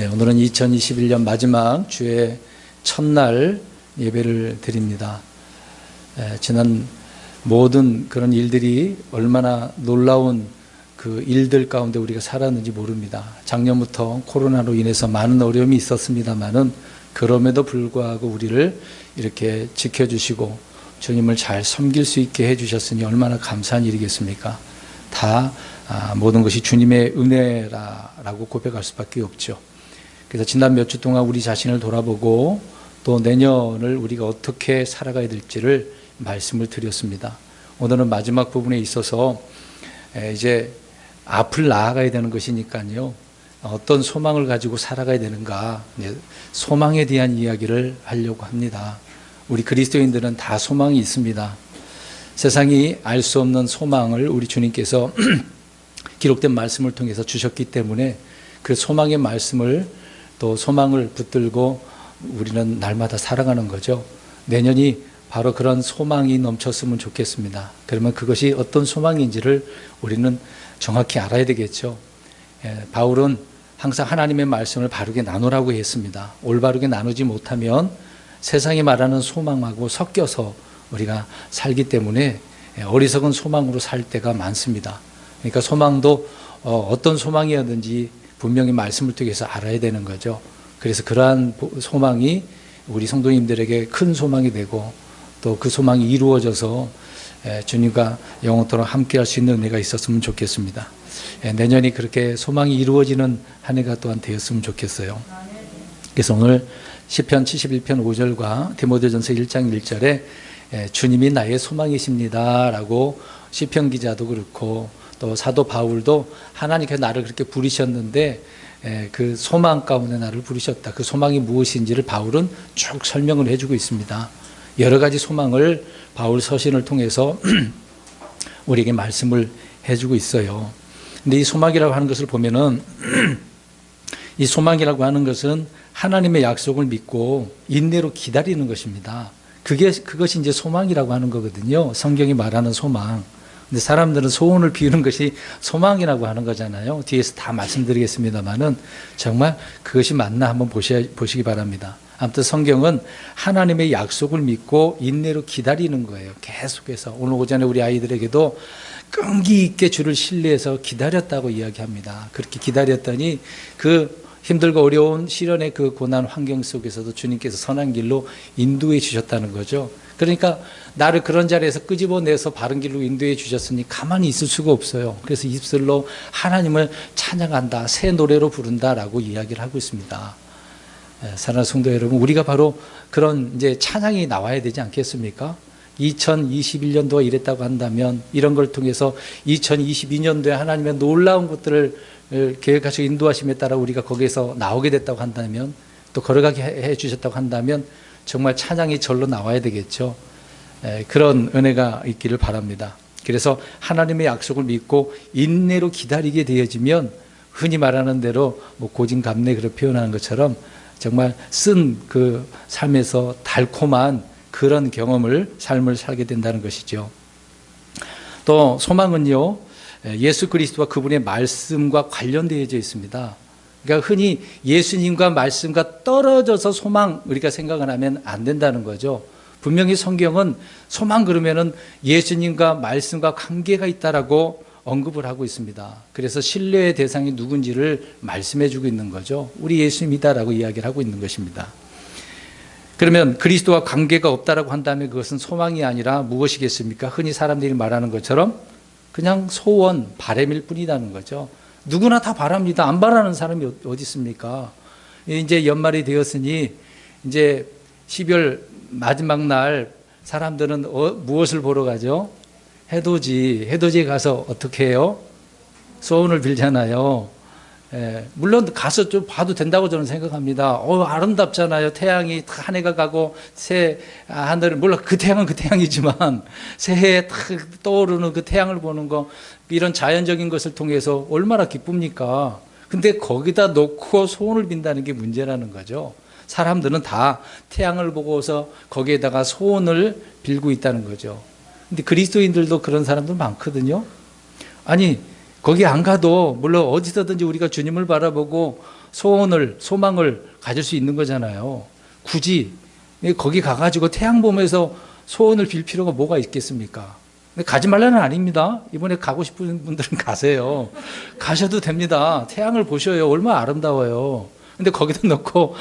네, 오늘은 2021년 마지막 주의 첫날 예배를 드립니다. 지난 모든 그런 일들이 얼마나 놀라운 그 일들 가운데 우리가 살았는지 모릅니다. 작년부터 코로나로 인해서 많은 어려움이 있었습니다만은 그럼에도 불구하고 우리를 이렇게 지켜주시고 주님을 잘 섬길 수 있게 해주셨으니 얼마나 감사한 일이겠습니까? 다 모든 것이 주님의 은혜라고 고백할 수밖에 없죠. 그래서 지난 몇 주 동안 우리 자신을 돌아보고 또 내년을 우리가 어떻게 살아가야 될지를 말씀을 드렸습니다. 오늘은 마지막 부분에 있어서 이제 앞을 나아가야 되는 것이니까요. 어떤 소망을 가지고 살아가야 되는가, 소망에 대한 이야기를 하려고 합니다. 우리 그리스도인들은 다 소망이 있습니다. 세상이 알 수 없는 소망을 우리 주님께서 기록된 말씀을 통해서 주셨기 때문에 그 소망의 말씀을 또 소망을 붙들고 우리는 날마다 살아가는 거죠. 내년이 바로 그런 소망이 넘쳤으면 좋겠습니다. 그러면 그것이 어떤 소망인지를 우리는 정확히 알아야 되겠죠. 바울은 항상 하나님의 말씀을 바르게 나누라고 했습니다. 올바르게 나누지 못하면 세상이 말하는 소망하고 섞여서 우리가 살기 때문에 어리석은 소망으로 살 때가 많습니다. 그러니까 소망도 어떤 소망이었는지 분명히 말씀을 통해서 알아야 되는 거죠. 그래서 그러한 소망이 우리 성도님들에게 큰 소망이 되고 또 그 소망이 이루어져서 주님과 영원토록 함께할 수 있는 은혜가 있었으면 좋겠습니다. 내년이 그렇게 소망이 이루어지는 한 해가 또한 되었으면 좋겠어요. 그래서 오늘 시편 71편 5절과 디모데전서 1장 1절에 주님이 나의 소망이십니다 라고 시편 기자도 그렇고 또 사도 바울도 하나님께서 나를 그렇게 부르셨는데 그 소망 가운데 나를 부르셨다. 그 소망이 무엇인지를 바울은 쭉 설명을 해주고 있습니다. 여러 가지 소망을 바울 서신을 통해서 우리에게 말씀을 해주고 있어요. 근데 이 소망이라고 하는 것을 보면은 이 소망이라고 하는 것은 하나님의 약속을 믿고 인내로 기다리는 것입니다. 그것이 이제 소망이라고 하는 거거든요. 성경이 말하는 소망. 근데 사람들은 소원을 비우는 것이 소망이라고 하는 거잖아요. 뒤에서 다 말씀드리겠습니다만은 정말 그것이 맞나 한번 보시기 바랍니다. 아무튼 성경은 하나님의 약속을 믿고 인내로 기다리는 거예요. 계속해서. 오늘 오전에 우리 아이들에게도 끈기 있게 주를 신뢰해서 기다렸다고 이야기합니다. 그렇게 기다렸더니 그 힘들고 어려운 시련의 그 고난 환경 속에서도 주님께서 선한 길로 인도해 주셨다는 거죠. 그러니까 나를 그런 자리에서 끄집어내서 바른 길로 인도해 주셨으니 가만히 있을 수가 없어요. 그래서 입술로 하나님을 찬양한다, 새 노래로 부른다라고 이야기를 하고 있습니다. 사랑하는 성도 여러분, 우리가 바로 그런 이제 찬양이 나와야 되지 않겠습니까? 2021년도가 이랬다고 한다면 이런 걸 통해서 2022년도에 하나님의 놀라운 것들을 계획하시고 인도하심에 따라 우리가 거기에서 나오게 됐다고 한다면 또 걸어가게 해 주셨다고 한다면 정말 찬양이 절로 나와야 되겠죠. 그런 은혜가 있기를 바랍니다. 그래서 하나님의 약속을 믿고 인내로 기다리게 되어지면 흔히 말하는 대로 고진감래 그렇게 표현하는 것처럼 정말 쓴 그 삶에서 달콤한 그런 삶을 살게 된다는 것이죠. 또 소망은요, 예수 그리스도와 그분의 말씀과 관련되어져 있습니다. 그러니까 흔히 예수님과 말씀과 떨어져서 소망 우리가 생각을 하면 안 된다는 거죠. 분명히 성경은 소망 그러면은 예수님과 말씀과 관계가 있다라고 언급을 하고 있습니다. 그래서 신뢰의 대상이 누군지를 말씀해 주고 있는 거죠. 우리 예수님이다라고 이야기를 하고 있는 것입니다. 그러면 그리스도와 관계가 없다라고 한다면 그것은 소망이 아니라 무엇이겠습니까? 흔히 사람들이 말하는 것처럼 그냥 소원, 바람일 뿐이라는 거죠. 누구나 다 바랍니다. 안 바라는 사람이 어디 있습니까? 이제 연말이 되었으니 이제 12월 마지막 날 사람들은 무엇을 보러 가죠? 해돋이에 가서 어떻게 해요? 소원을 빌잖아요. 물론 가서 좀 봐도 된다고 저는 생각합니다. 아름답잖아요. 태양이 한 해가 가고 새 하늘, 물론 그 태양은 그 태양이지만 새해에 탁 떠오르는 그 태양을 보는 거 이런 자연적인 것을 통해서 얼마나 기쁩니까? 근데 거기다 놓고 소원을 빈다는 게 문제라는 거죠. 사람들은 다 태양을 보고서 거기에다가 소원을 빌고 있다는 거죠. 근데 그리스도인들도 그런 사람들 많거든요. 아니 거기 안 가도 물론 어디서든지 우리가 주님을 바라보고 소망을 가질 수 있는 거잖아요. 굳이 거기 가가지고 태양 보면서 소원을 빌 필요가 뭐가 있겠습니까? 가지 말라는 아닙니다. 이번에 가고 싶은 분들은 가세요. 가셔도 됩니다. 태양을 보셔요. 얼마나 아름다워요. 근데 거기다 놓고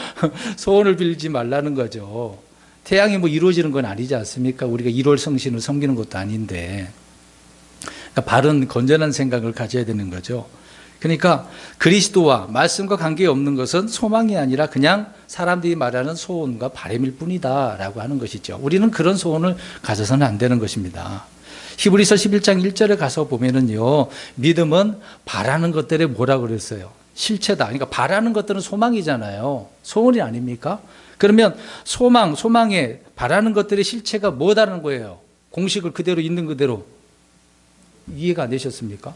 소원을 빌지 말라는 거죠. 태양이 뭐 이루어지는 건 아니지 않습니까? 우리가 1월 성신을 섬기는 것도 아닌데. 그러니까 바른 건전한 생각을 가져야 되는 거죠. 그러니까 그리스도와 말씀과 관계없는 것은 소망이 아니라 그냥 사람들이 말하는 소원과 바람일 뿐이다라고 하는 것이죠. 우리는 그런 소원을 가져서는 안 되는 것입니다. 히브리서 11장 1절에 가서 보면은요, 믿음은 바라는 것들에 뭐라고 그랬어요? 실체다. 그러니까 바라는 것들은 소망이잖아요. 소원이 아닙니까? 그러면 소망에 바라는 것들의 실체가 뭐다는 거예요? 공식을 그대로 있는 그대로. 이해가 안 되셨습니까?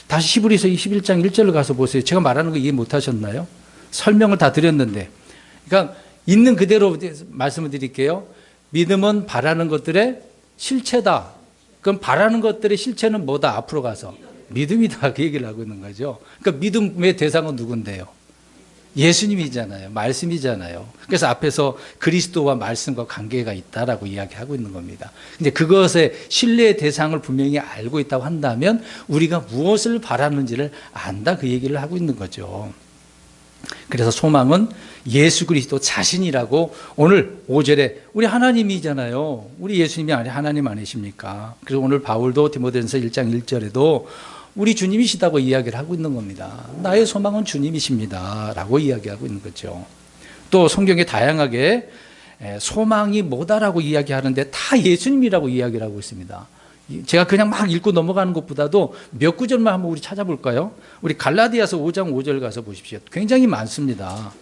다시 히브리서 21장 1절을 가서 보세요. 제가 말하는 거 이해 못 하셨나요? 설명을 다 드렸는데. 그러니까 있는 그대로 말씀을 드릴게요. 믿음은 바라는 것들의 실체다. 그럼 바라는 것들의 실체는 뭐다? 앞으로 가서. 믿음이다. 그 얘기를 하고 있는 거죠. 그러니까 믿음의 대상은 누군데요? 예수님이잖아요. 말씀이잖아요. 그래서 앞에서 그리스도와 말씀과 관계가 있다라고 이야기하고 있는 겁니다. 근데 그것의 신뢰의 대상을 분명히 알고 있다고 한다면 우리가 무엇을 바라는지를 안다 그 얘기를 하고 있는 거죠. 그래서 소망은 예수 그리스도 자신이라고 오늘 5절에 우리 하나님이잖아요. 우리 예수님이 아니 하나님 아니십니까? 그래서 오늘 바울도 디모데전서 1장 1절에도 우리 주님이시다고 이야기를 하고 있는 겁니다. 나의 소망은 주님이십니다 라고 이야기하고 있는 거죠. 또 성경에 다양하게 소망이 뭐다라고 이야기하는데 다 예수님이라고 이야기를 하고 있습니다. 제가 그냥 막 읽고 넘어가는 것보다도 몇 구절만 한번 우리 찾아볼까요? 우리 갈라디아서 5장 5절 가서 보십시오. 굉장히 많습니다.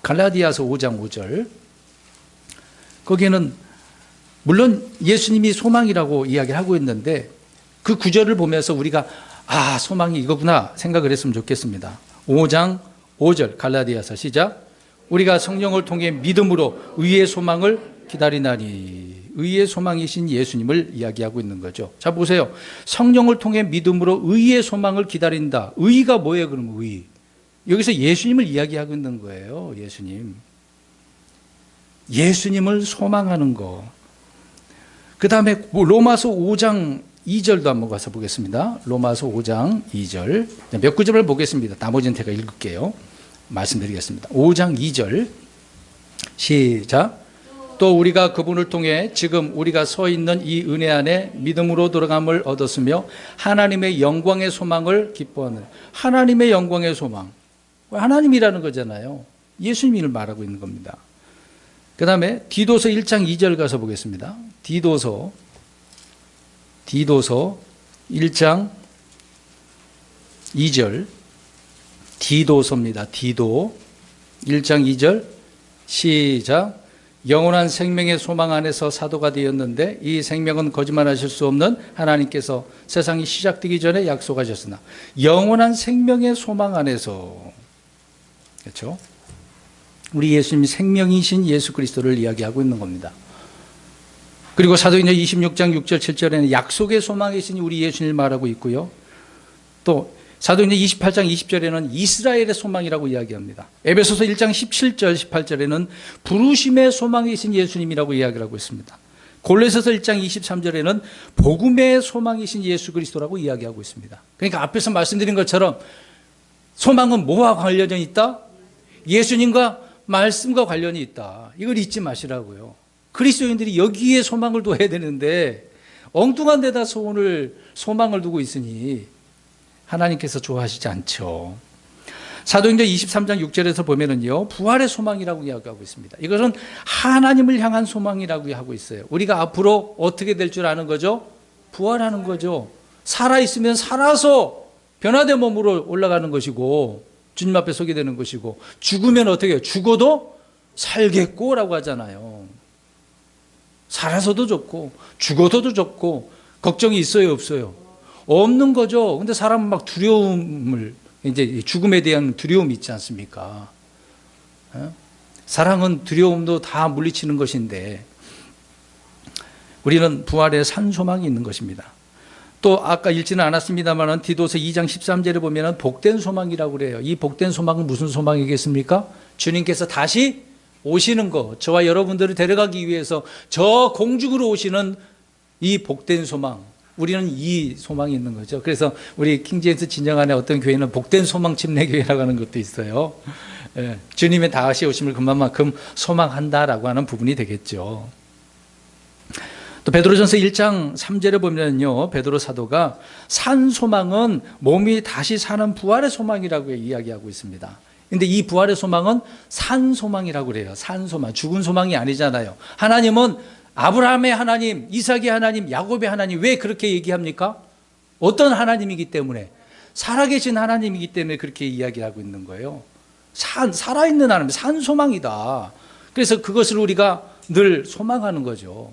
갈라디아서 5장 5절. 거기에는 물론 예수님이 소망이라고 이야기를 하고 있는데 그 구절을 보면서 우리가 소망이 이거구나 생각을 했으면 좋겠습니다. 5장 5절 갈라디아서 시작. 우리가 성령을 통해 믿음으로 의의 소망을 기다리나니. 의의 소망이신 예수님을 이야기하고 있는 거죠. 자 보세요. 성령을 통해 믿음으로 의의 소망을 기다린다. 의가 뭐예요? 그럼 의. 여기서 예수님을 이야기하고 있는 거예요. 예수님을 소망하는 거. 그 다음에 로마서 5장 2절도 한번 가서 보겠습니다. 로마서 5장 2절. 몇 구절을 보겠습니다. 나머지는 제가 읽을게요. 말씀드리겠습니다. 5장 2절. 시작. 또 우리가 그분을 통해 지금 우리가 서 있는 이 은혜 안에 믿음으로 들어감을 얻었으며 하나님의 영광의 소망을 기뻐하는. 하나님의 영광의 소망. 하나님이라는 거잖아요. 예수님을 말하고 있는 겁니다. 그 다음에 디도서 1장 2절 가서 보겠습니다. 디도서 1장 2절. 디도서입니다. 디도 1장 2절 시작. 영원한 생명의 소망 안에서 사도가 되었는데 이 생명은 거짓말하실 수 없는 하나님께서 세상이 시작되기 전에 약속하셨으나 영원한 생명의 소망 안에서. 그렇죠? 우리 예수님이 생명이신 예수 그리스도를 이야기하고 있는 겁니다. 그리고 사도행전 26장 6절 7절에는 약속의 소망이신 우리 예수님을 말하고 있고요. 또 사도행전 28장 20절에는 이스라엘의 소망이라고 이야기합니다. 에베소서 1장 17절 18절에는 부르심의 소망이신 예수님이라고 이야기를 하고 있습니다. 골로새서 1장 23절에는 복음의 소망이신 예수 그리스도라고 이야기하고 있습니다. 그러니까 앞에서 말씀드린 것처럼 소망은 뭐와 관련이 있다? 예수님과 말씀과 관련이 있다. 이걸 잊지 마시라고요. 그리스도인들이 여기에 소망을 둬야 되는데 엉뚱한 데다 소망을 두고 있으니 하나님께서 좋아하시지 않죠. 사도행전 23장 6절에서 보면은요, 부활의 소망이라고 이야기하고 있습니다. 이것은 하나님을 향한 소망이라고 하고 있어요. 우리가 앞으로 어떻게 될 줄 아는 거죠? 부활하는 거죠. 살아있으면 살아서 변화된 몸으로 올라가는 것이고 주님 앞에 서게 되는 것이고, 죽으면 어떻게 해요? 죽어도 살겠고라고 하잖아요. 살아서도 좋고 죽어서도 좋고 걱정이 있어요, 없어요? 없는 거죠. 근데 사람은 막 두려움을, 이제 죽음에 대한 두려움이 있지 않습니까? 사랑은 두려움도 다 물리치는 것인데 우리는 부활의 산 소망이 있는 것입니다. 또 아까 읽지는 않았습니다만 디도서 2장 13절에 보면 복된 소망이라고 그래요. 이 복된 소망은 무슨 소망이겠습니까? 주님께서 다시 오시는 거, 저와 여러분들을 데려가기 위해서 저 공중으로 오시는 이 복된 소망, 우리는 이 소망이 있는 거죠. 그래서 우리 킹제임스 진영 안에 어떤 교회는 복된 소망 침례교회라고 하는 것도 있어요. 주님의 다시 오심을 그만큼 소망한다라고 하는 부분이 되겠죠. 또 베드로전서 1장 3절에 보면요, 베드로 사도가 산 소망은 몸이 다시 사는 부활의 소망이라고 이야기하고 있습니다. 근데 이 부활의 소망은 산 소망이라고 그래요. 산 소망, 죽은 소망이 아니잖아요. 하나님은 아브라함의 하나님, 이삭의 하나님, 야곱의 하나님, 왜 그렇게 얘기합니까? 어떤 하나님이기 때문에? 살아계신 하나님이기 때문에 그렇게 이야기하고 있는 거예요. 살아있는 하나님, 산 소망이다. 그래서 그것을 우리가 늘 소망하는 거죠.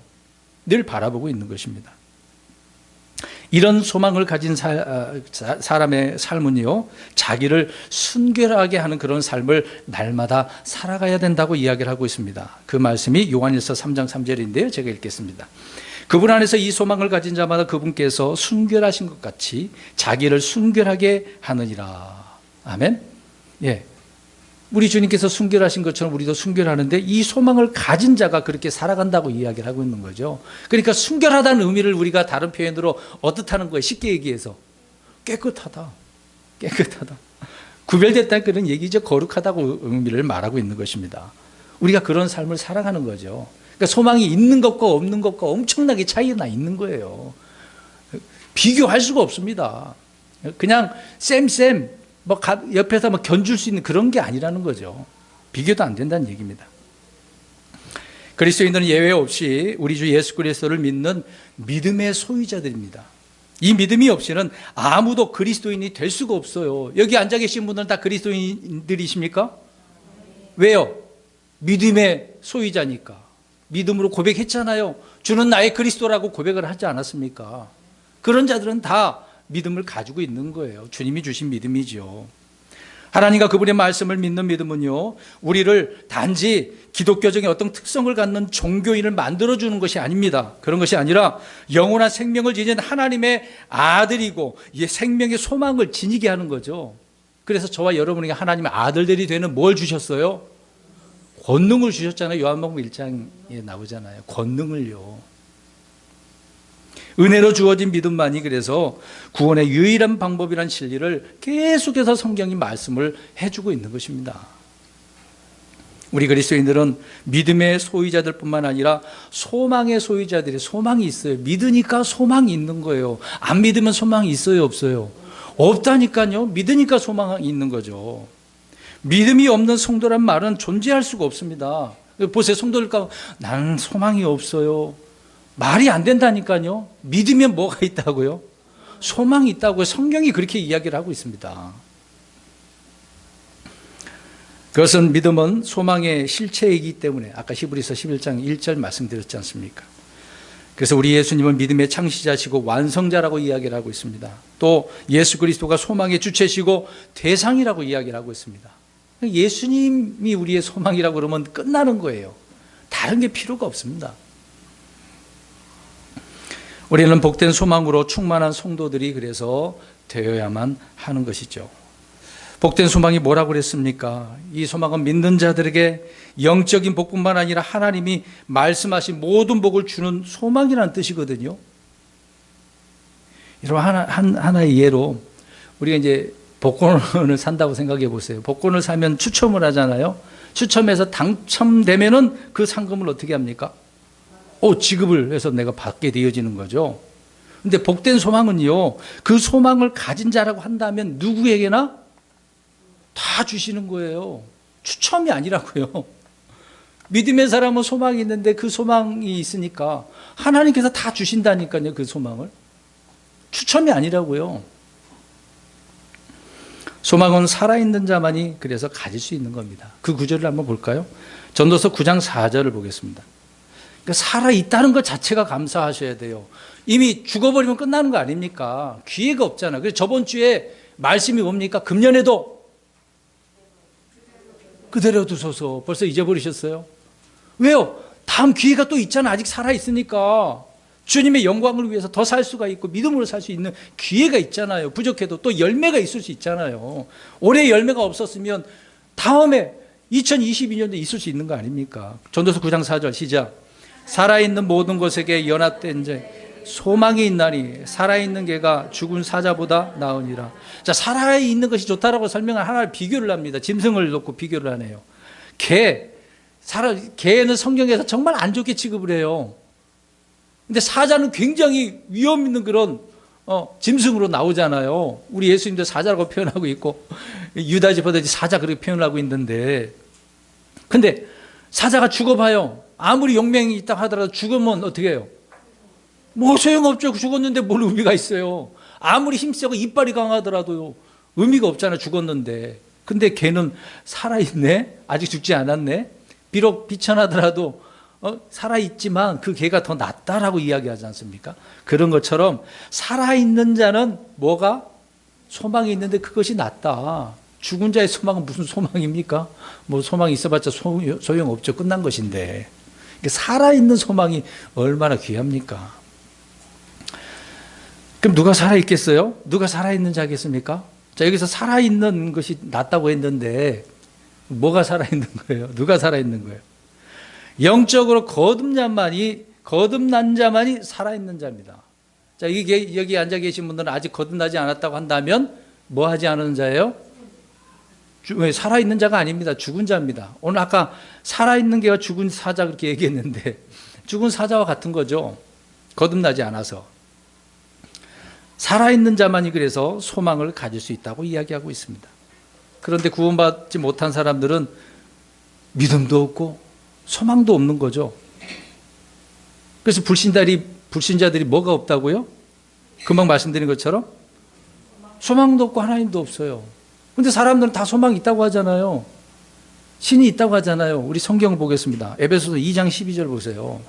늘 바라보고 있는 것입니다. 이런 소망을 가진 사람의 삶은요, 자기를 순결하게 하는 그런 삶을 날마다 살아가야 된다고 이야기를 하고 있습니다. 그 말씀이 요한일서 3장 3절인데요. 제가 읽겠습니다. 그분 안에서 이 소망을 가진 자마다 그분께서 순결하신 것 같이 자기를 순결하게 하느니라. 아멘. 예. 우리 주님께서 순결하신 것처럼 우리도 순결하는데 이 소망을 가진 자가 그렇게 살아간다고 이야기를 하고 있는 거죠. 그러니까 순결하다는 의미를 우리가 다른 표현으로 어떻다는 거예요? 쉽게 얘기해서 깨끗하다. 구별됐다는 그런 얘기죠. 거룩하다고 의미를 말하고 있는 것입니다. 우리가 그런 삶을 살아가는 거죠. 그러니까 소망이 있는 것과 없는 것과 엄청나게 차이가 있는 거예요. 비교할 수가 없습니다. 그냥 쌤 옆에서 견줄 수 있는 그런 게 아니라는 거죠. 비교도 안 된다는 얘기입니다. 그리스도인들은 예외 없이 우리 주 예수 그리스도를 믿는 믿음의 소유자들입니다. 이 믿음이 없이는 아무도 그리스도인이 될 수가 없어요. 여기 앉아 계신 분들은 다 그리스도인들이십니까? 왜요? 믿음의 소유자니까. 믿음으로 고백했잖아요. 주는 나의 그리스도라고 고백을 하지 않았습니까? 그런 자들은 다 믿음을 가지고 있는 거예요. 주님이 주신 믿음이죠. 하나님과 그분의 말씀을 믿는 믿음은요, 우리를 단지 기독교적인 어떤 특성을 갖는 종교인을 만들어주는 것이 아닙니다. 그런 것이 아니라 영원한 생명을 지닌 하나님의 아들이고 생명의 소망을 지니게 하는 거죠. 그래서 저와 여러분에게 하나님의 아들들이 되는 뭘 주셨어요? 권능을 주셨잖아요. 요한복음 1장에 나오잖아요. 권능을요. 은혜로 주어진 믿음만이 그래서 구원의 유일한 방법이라는 진리를 계속해서 성경이 말씀을 해주고 있는 것입니다. 우리 그리스도인들은 믿음의 소유자들 뿐만 아니라 소망의 소유자들이 소망이 있어요. 믿으니까 소망이 있는 거예요. 안 믿으면 소망이 있어요, 없어요? 없다니까요. 믿으니까 소망이 있는 거죠. 믿음이 없는 성도란 말은 존재할 수가 없습니다. 보세요. 성도들과 나는 소망이 없어요. 말이 안 된다니까요. 믿으면 뭐가 있다고요? 소망이 있다고요. 성경이 그렇게 이야기를 하고 있습니다. 그것은 믿음은 소망의 실체이기 때문에 아까 히브리서 11장 1절 말씀드렸지 않습니까? 그래서 우리 예수님은 믿음의 창시자시고 완성자라고 이야기를 하고 있습니다. 또 예수 그리스도가 소망의 주체시고 대상이라고 이야기를 하고 있습니다. 예수님이 우리의 소망이라고 그러면 끝나는 거예요. 다른 게 필요가 없습니다. 우리는 복된 소망으로 충만한 성도들이 그래서 되어야만 하는 것이죠. 복된 소망이 뭐라고 그랬습니까? 이 소망은 믿는 자들에게 영적인 복뿐만 아니라 하나님이 말씀하신 모든 복을 주는 소망이라는 뜻이거든요. 여러분, 하나의 예로 우리가 이제 복권을 산다고 생각해 보세요. 복권을 사면 추첨을 하잖아요. 추첨해서 당첨되면은 그 상금을 어떻게 합니까? 지급을 해서 내가 받게 되어지는 거죠. 근데 복된 소망은요, 그 소망을 가진 자라고 한다면 누구에게나 다 주시는 거예요. 추첨이 아니라고요. 믿음의 사람은 소망이 있는데 그 소망이 있으니까 하나님께서 다 주신다니까요. 그 소망을. 추첨이 아니라고요. 소망은 살아있는 자만이 그래서 가질 수 있는 겁니다. 그 구절을 한번 볼까요? 전도서 9장 4절을 보겠습니다. 그러니까 살아있다는 것 자체가 감사하셔야 돼요. 이미 죽어버리면 끝나는 거 아닙니까? 기회가 없잖아요. 그래서 저번 주에 말씀이 뭡니까? 금년에도 그대로 두소서. 벌써 잊어버리셨어요? 왜요? 다음 기회가 또 있잖아. 아직 살아있으니까. 주님의 영광을 위해서 더 살 수가 있고 믿음으로 살 수 있는 기회가 있잖아요. 부족해도 또 열매가 있을 수 있잖아요. 올해 열매가 없었으면 다음에 2022년도에 있을 수 있는 거 아닙니까? 전도서 9장 4절 시작. 살아있는 모든 것에게 연합된 자 소망이 있나니 살아있는 개가 죽은 사자보다 나으니라. 자, 살아있는 것이 좋다라고 설명을 하나를 비교를 합니다. 짐승을 놓고 비교를 하네요. 개는 성경에서 정말 안 좋게 취급을 해요. 근데 사자는 굉장히 위험 있는 그런 짐승으로 나오잖아요. 우리 예수님도 사자라고 표현하고 있고 유다지보다 사자 그렇게 표현하고 있는데, 근데 사자가 죽어봐요. 아무리 용맹이 있다 하더라도 죽으면 어떻게 해요? 뭐 소용없죠. 죽었는데 뭘 의미가 있어요. 아무리 힘세고 이빨이 강하더라도 의미가 없잖아. 죽었는데. 근데 걔는 살아있네. 아직 죽지 않았네. 비록 비천하더라도 살아있지만 그 개가 더 낫다라고 이야기하지 않습니까? 그런 것처럼 살아있는 자는 뭐가? 소망이 있는데 그것이 낫다. 죽은 자의 소망은 무슨 소망입니까? 뭐 소망이 있어봤자 소용없죠. 끝난 것인데. 살아있는 소망이 얼마나 귀합니까? 그럼 누가 살아있겠어요? 누가 살아있는 자겠습니까? 자, 여기서 살아있는 것이 낫다고 했는데 뭐가 살아있는 거예요? 누가 살아있는 거예요? 영적으로 거듭난 자만이 살아있는 자입니다. 자, 이게 여기 앉아 계신 분들은 아직 거듭나지 않았다고 한다면 뭐 하지 않은 자예요? 살아있는 자가 아닙니다. 죽은 자입니다. 오늘 아까 살아있는 개가 죽은 사자 그렇게 얘기했는데 죽은 사자와 같은 거죠. 거듭나지 않아서. 살아있는 자만이 그래서 소망을 가질 수 있다고 이야기하고 있습니다. 그런데 구원받지 못한 사람들은 믿음도 없고 소망도 없는 거죠. 그래서 불신자들이 뭐가 없다고요? 금방 말씀드린 것처럼 소망도 없고 하나님도 없어요. 근데 사람들은 다 소망이 있다고 하잖아요. 신이 있다고 하잖아요. 우리 성경 보겠습니다. 에베소서 2장 12절 보세요.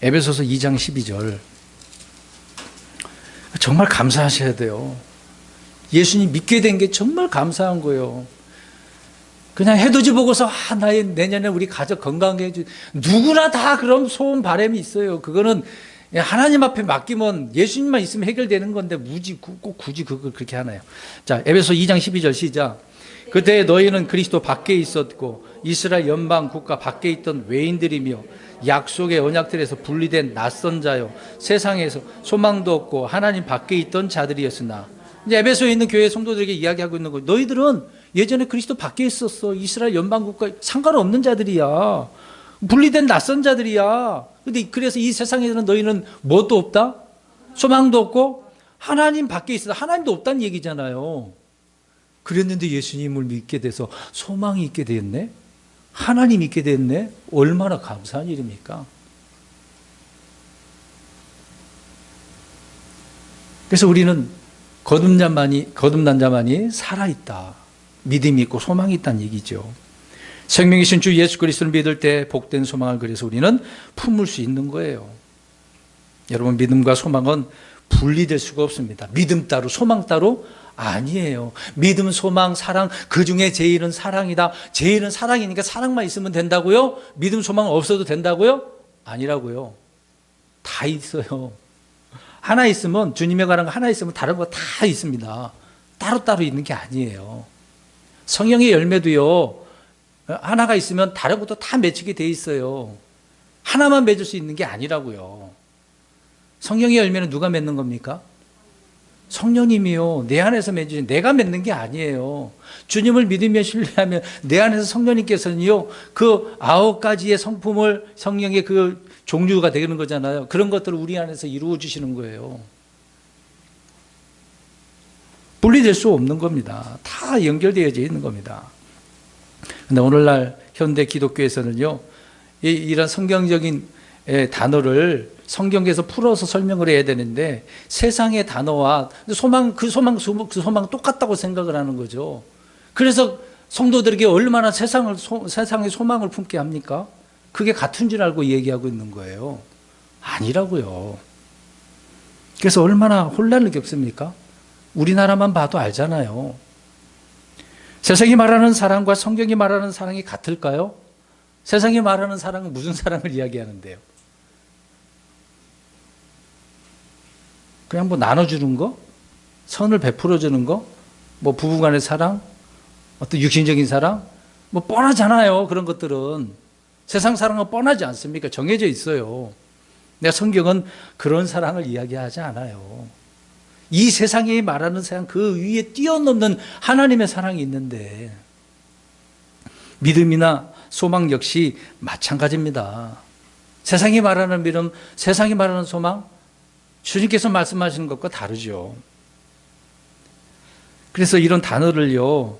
에베소서 2장 12절. 정말 감사하셔야 돼요. 예수님 믿게 된 게 정말 감사한 거예요. 그냥 해돋이 보고서 내년에 우리 가족 건강하게 해주. 누구나 다 그런 소원 바람이 있어요. 그거는 하나님 앞에 맡기면 예수님만 있으면 해결되는 건데 꼭 굳이 그걸 그렇게 하나요? 자, 에베소 2장 12절 시작. 그때 너희는 그리스도 밖에 있었고 이스라엘 연방 국가 밖에 있던 외인들이며 약속의 언약들에서 분리된 낯선 자요 세상에서 소망도 없고 하나님 밖에 있던 자들이었으나, 이제 에베소에 있는 교회 성도들에게 이야기하고 있는 거예요. 너희들은 예전에 그리스도 밖에 있었어. 이스라엘 연방 국가 상관없는 자들이야. 분리된 낯선 자들이야. 근데 그래서 이 세상에서는 너희는 뭣도 없다? 소망도 없고 하나님 밖에 있어서 하나님도 없다는 얘기잖아요. 그랬는데 예수님을 믿게 돼서 소망이 있게 되었네. 하나님 있게 됐네. 얼마나 감사한 일입니까? 그래서 우리는 거듭난 자만이 살아있다. 믿음이 있고 소망이 있다는 얘기죠. 생명이신 주 예수 그리스도를 믿을 때 복된 소망을 그래서 우리는 품을 수 있는 거예요. 여러분, 믿음과 소망은 분리될 수가 없습니다. 믿음 따로 소망 따로 아니에요. 믿음, 소망, 사랑, 그 중에 제일은 사랑이다. 제일은 사랑이니까 사랑만 있으면 된다고요? 믿음, 소망 없어도 된다고요? 아니라고요. 다 있어요. 하나 있으면, 주님에 관한 거 하나 있으면 다른 거 다 있습니다. 따로따로 있는 게 아니에요. 성령의 열매도요, 하나가 있으면 다른 것도 다 맺히게 돼 있어요. 하나만 맺을 수 있는 게 아니라고요. 성령의 열매는 누가 맺는 겁니까? 성령님이요. 내 안에서 맺으신, 내가 맺는 게 아니에요. 주님을 믿으며 신뢰하면 내 안에서 성령님께서는요, 그 9가지의 성품을, 성령의 그 종류가 되는 거잖아요. 그런 것들을 우리 안에서 이루어 주시는 거예요. 분리될 수 없는 겁니다. 다 연결되어져 있는 겁니다. 근데 오늘날 현대 기독교에서는요, 이런 성경적인 단어를 성경에서 풀어서 설명을 해야 되는데 세상의 단어와 소망, 그 소망 똑같다고 생각을 하는 거죠. 그래서 성도들에게 얼마나 세상의 소망을 품게 합니까? 그게 같은 줄 알고 얘기하고 있는 거예요. 아니라고요. 그래서 얼마나 혼란을 겪습니까? 우리나라만 봐도 알잖아요. 세상이 말하는 사랑과 성경이 말하는 사랑이 같을까요? 세상이 말하는 사랑은 무슨 사랑을 이야기하는데요? 그냥 뭐 나눠주는 거, 선을 베풀어주는 거, 뭐 부부간의 사랑, 어떤 육신적인 사랑, 뭐 뻔하잖아요. 그런 것들은 세상 사랑은 뻔하지 않습니까? 정해져 있어요. 내가 성경은 그런 사랑을 이야기하지 않아요. 이 세상이 말하는 사랑 그 위에 뛰어넘는 하나님의 사랑이 있는데, 믿음이나 소망 역시 마찬가지입니다. 세상이 말하는 믿음, 세상이 말하는 소망, 주님께서 말씀하시는 것과 다르죠. 그래서 이런 단어를요,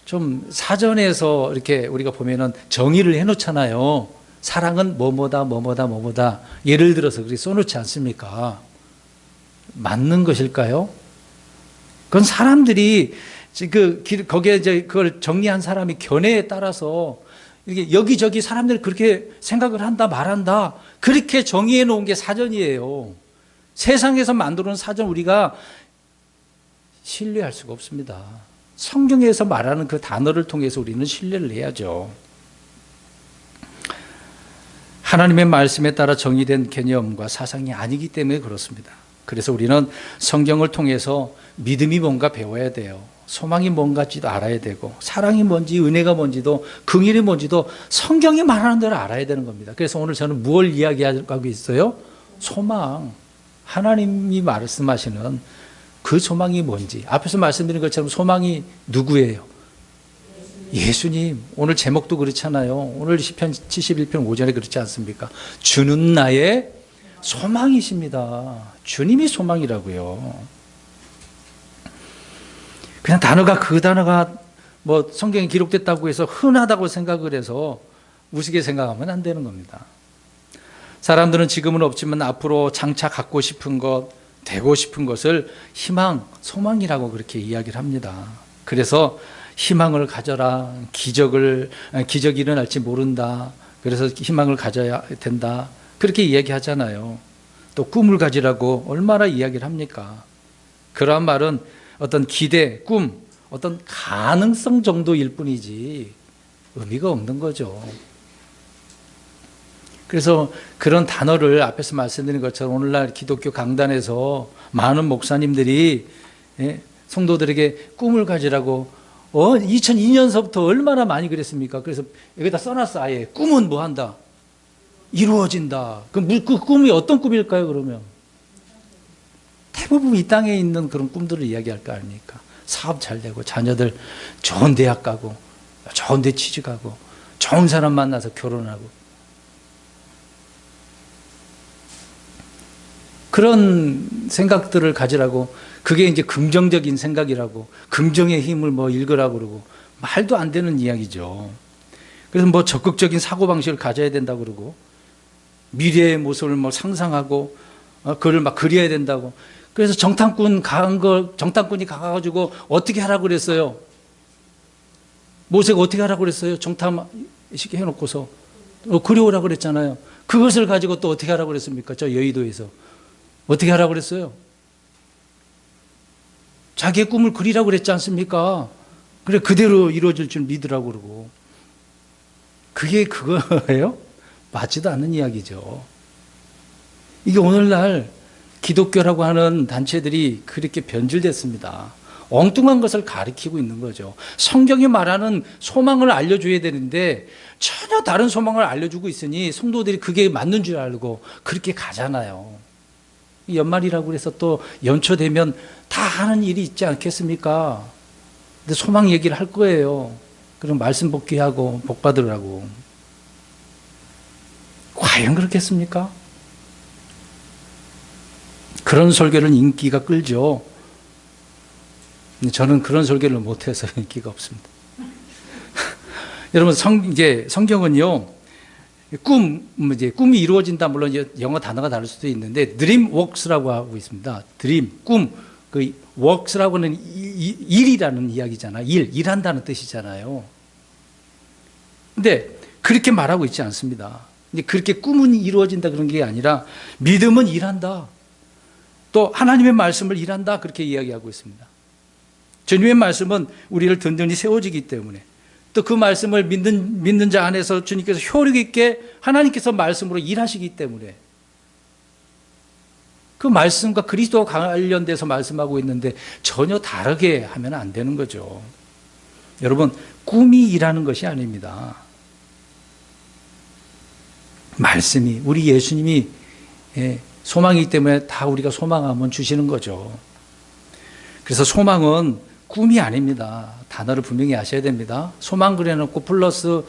좀 사전에서 이렇게 우리가 보면은 정의를 해놓잖아요. 사랑은 뭐뭐다, 뭐뭐다, 뭐뭐다. 예를 들어서 그렇게 써놓지 않습니까? 맞는 것일까요? 그건 사람들이 거기에 이제 그걸 정리한 사람이 견해에 따라서 이게 여기저기 사람들이 그렇게 생각을 한다, 말한다. 그렇게 정의해 놓은 게 사전이에요. 세상에서 만들어 놓은 사전 우리가 신뢰할 수가 없습니다. 성경에서 말하는 그 단어를 통해서 우리는 신뢰를 해야죠. 하나님의 말씀에 따라 정의된 개념과 사상이 아니기 때문에 그렇습니다. 그래서 우리는 성경을 통해서 믿음이 뭔가 배워야 돼요. 소망이 뭔가지도 알아야 되고, 사랑이 뭔지, 은혜가 뭔지도, 긍휼이 뭔지도 성경이 말하는 대로 알아야 되는 겁니다. 그래서 오늘 저는 무엇을 이야기하고 있어요? 소망. 하나님이 말씀하시는 그 소망이 뭔지. 앞에서 말씀드린 것처럼 소망이 누구예요? 예수님. 오늘 제목도 그렇잖아요. 오늘 시편 71편 5절에 그렇지 않습니까? 주는 나의 소망이십니다. 주님이 소망이라고요. 그냥 그 단어가 뭐 성경에 기록됐다고 해서 흔하다고 생각을 해서 우습게 생각하면 안 되는 겁니다. 사람들은 지금은 없지만 앞으로 장차 갖고 싶은 것, 되고 싶은 것을 희망, 소망이라고 그렇게 이야기를 합니다. 그래서 희망을 가져라. 기적이 일어날지 모른다. 그래서 희망을 가져야 된다. 그렇게 이야기하잖아요. 또 꿈을 가지라고 얼마나 이야기를 합니까? 그러한 말은 어떤 기대, 꿈, 어떤 가능성 정도일 뿐이지 의미가 없는 거죠. 그래서 그런 단어를 앞에서 말씀드린 것처럼 오늘날 기독교 강단에서 많은 목사님들이 성도들에게 꿈을 가지라고 2002년서부터 얼마나 많이 그랬습니까? 그래서 여기다 써놨어. 아예 꿈은 뭐 한다? 이루어진다. 그 꿈이 어떤 꿈일까요? 그러면 대부분 이 땅에 있는 그런 꿈들을 이야기할 거 아닙니까? 사업 잘 되고, 자녀들 좋은 대학 가고, 좋은 데 취직하고, 좋은 사람 만나서 결혼하고, 그런 생각들을 가지라고, 그게 이제 긍정적인 생각이라고, 긍정의 힘을 뭐 읽으라고 그러고, 말도 안 되는 이야기죠. 그래서 뭐 적극적인 사고방식을 가져야 된다고 그러고, 미래의 모습을 뭐 상상하고, 그걸 막 그려야 된다고. 그래서 정탐꾼이 가가지고 어떻게 하라고 그랬어요? 모세가 어떻게 하라고 그랬어요? 정탐식 해놓고서 그려오라고 그랬잖아요. 그것을 가지고 또 어떻게 하라고 그랬습니까? 저 여의도에서 어떻게 하라고 그랬어요? 자기의 꿈을 그리라고 그랬지 않습니까? 그래, 그대로 이루어질 줄 믿으라고 그러고. 그게 그거예요? 맞지도 않는 이야기죠. 이게 오늘날 기독교라고 하는 단체들이 그렇게 변질됐습니다. 엉뚱한 것을 가리키고 있는 거죠. 성경이 말하는 소망을 알려줘야 되는데 전혀 다른 소망을 알려주고 있으니 성도들이 그게 맞는 줄 알고 그렇게 가잖아요. 연말이라고 해서 또 연초되면 다 하는 일이 있지 않겠습니까? 근데 소망 얘기를 할 거예요. 그럼 말씀 복귀하고 복 받으라고. 과연 그렇겠습니까? 그런 설교는 인기가 끌죠. 저는 그런 설교를 못해서 인기가 없습니다. 여러분, 성경은요, 꿈이 이루어진다. 물론 영어 단어가 다를 수도 있는데, dream works라고 하고 있습니다. dream, 꿈. 그 works라고는 일이라는 이야기잖아요. 일한다는 뜻이잖아요. 근데 그렇게 말하고 있지 않습니다. 그렇게 꿈은 이루어진다 그런 게 아니라 믿음은 일한다. 또 하나님의 말씀을 일한다. 그렇게 이야기하고 있습니다. 주님의 말씀은 우리를 든든히 세워지기 때문에, 또 그 말씀을 믿는 자 안에서 주님께서 효력 있게 하나님께서 말씀으로 일하시기 때문에 그 말씀과 그리스도와 관련돼서 말씀하고 있는데 전혀 다르게 하면 안 되는 거죠. 여러분, 꿈이 일하는 것이 아닙니다. 말씀이, 우리 예수님이 소망이기 때문에 다 우리가 소망하면 주시는 거죠. 그래서 소망은 꿈이 아닙니다. 단어를 분명히 아셔야 됩니다. 소망 그려놓고 플러스,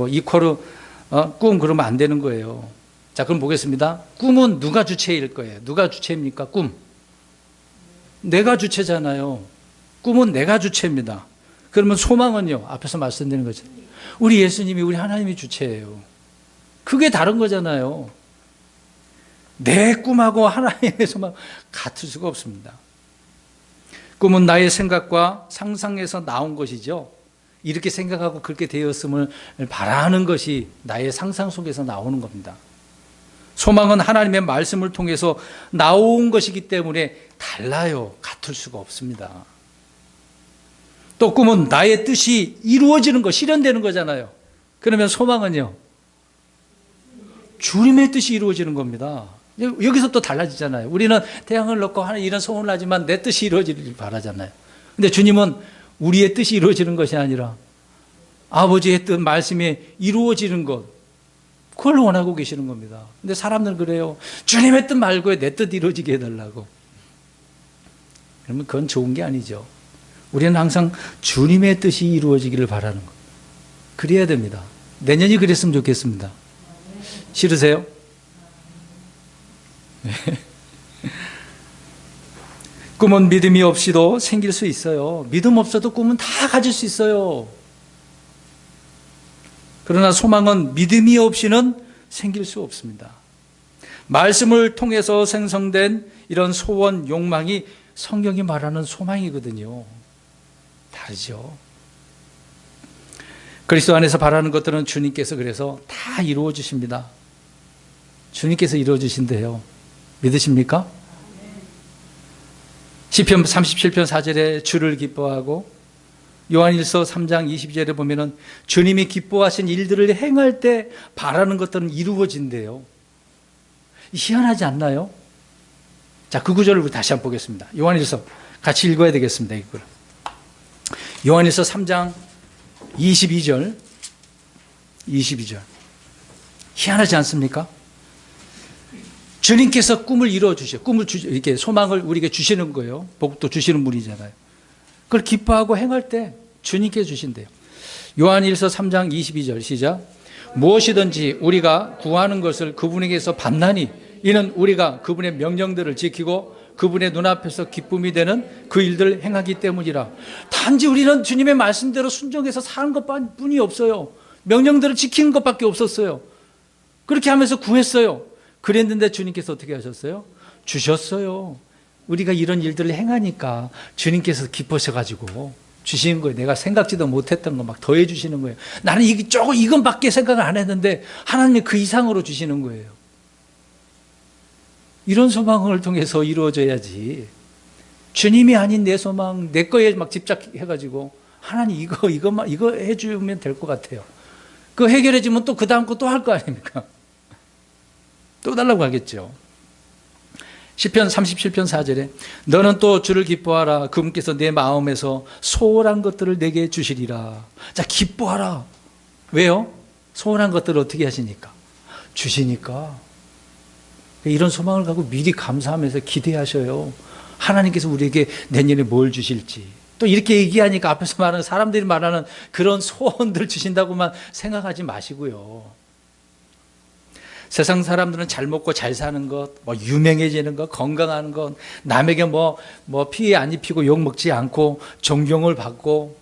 이퀄 꿈 그러면 안 되는 거예요. 자, 그럼 보겠습니다. 꿈은 누가 주체일 거예요? 누가 주체입니까? 꿈. 내가 주체잖아요. 꿈은 내가 주체입니다. 그러면 소망은요? 앞에서 말씀드린 거죠. 우리 예수님이, 우리 하나님이 주체예요. 그게 다른 거잖아요. 내 꿈하고 하나님의 소망 같을 수가 없습니다. 꿈은 나의 생각과 상상에서 나온 것이죠. 이렇게 생각하고 그렇게 되었음을 바라는 것이 나의 상상 속에서 나오는 겁니다. 소망은 하나님의 말씀을 통해서 나온 것이기 때문에 달라요. 같을 수가 없습니다. 또 꿈은 나의 뜻이 이루어지는 것, 실현되는 거잖아요. 그러면 소망은요? 주님의 뜻이 이루어지는 겁니다. 여기서 또 달라지잖아요. 우리는 태양을 넣고 하는 이런 소원을 하지만 내 뜻이 이루어지길 바라잖아요. 근데 주님은 우리의 뜻이 이루어지는 것이 아니라 아버지의 뜻, 말씀이 이루어지는 것, 그걸 원하고 계시는 겁니다. 근데 사람들은 그래요. 주님의 뜻 말고 내 뜻 이루어지게 해달라고. 그러면 그건 좋은 게 아니죠. 우리는 항상 주님의 뜻이 이루어지기를 바라는 것. 그래야 됩니다. 내년이 그랬으면 좋겠습니다. 싫으세요? 꿈은 믿음이 없이도 생길 수 있어요. 믿음 없어도 꿈은 다 가질 수 있어요. 그러나 소망은 믿음이 없이는 생길 수 없습니다. 말씀을 통해서 생성된 이런 소원, 욕망이 성경이 말하는 소망이거든요. 다르죠. 그리스도 안에서 바라는 것들은 주님께서 그래서 다 이루어 주십니다. 주님께서 이루어 주신대요. 믿으십니까? 시편 37편 4절에 주를 기뻐하고 요한일서 3장 22절에 보면은 주님이 기뻐하신 일들을 행할 때 바라는 것들은 이루어진대요. 희한하지 않나요? 자, 그 구절을 우리 다시 한번 보겠습니다. 요한일서 같이 읽어야 되겠습니다. 이걸. 요한일서 3장 22절. 희한하지 않습니까? 주님께서 꿈을 이루어 주셔. 이렇게 소망을 우리에게 주시는 거예요. 복도 주시는 분이잖아요. 그걸 기뻐하고 행할 때 주님께 주신대요. 요한일서 3장 22절 시작. 무엇이든지 우리가 구하는 것을 그분에게서 받나니 이는 우리가 그분의 명령들을 지키고 그분의 눈앞에서 기쁨이 되는 그 일들을 행하기 때문이라. 단지 우리는 주님의 말씀대로 순종해서 사는 것뿐이 없어요. 명령들을 지키는 것밖에 없었어요. 그렇게 하면서 구했어요. 그랬는데 주님께서 어떻게 하셨어요? 주셨어요. 우리가 이런 일들을 행하니까 주님께서 기뻐하셔가지고 주시는 거예요. 내가 생각지도 못했던 거 막 더해 주시는 거예요. 나는 이건밖에 생각을 안 했는데 하나님이 그 이상으로 주시는 거예요. 이런 소망을 통해서 이루어져야지. 주님이 아닌 내 소망, 내 거에 막 집착해가지고 하나님 이거 해주면 될 것 같아요. 그거 해결해주면 또 그 다음 거 또 할 거 아닙니까? 또 달라고 하겠죠. 시편 37편 4절에 너는 또 주를 기뻐하라. 그분께서 내 마음에서 소홀한 것들을 내게 주시리라. 자, 기뻐하라. 왜요? 소홀한 것들을 어떻게 하시니까? 주시니까. 이런 소망을 갖고 미리 감사하면서 기대하셔요. 하나님께서 우리에게 내년에 뭘 주실지. 또 이렇게 얘기하니까 앞에서 말하는 사람들이 말하는 그런 소원들 주신다고만 생각하지 마시고요. 세상 사람들은 잘 먹고 잘 사는 것, 유명해지는 것, 건강하는 것, 남에게 피해 안 입히고 욕 먹지 않고 존경을 받고,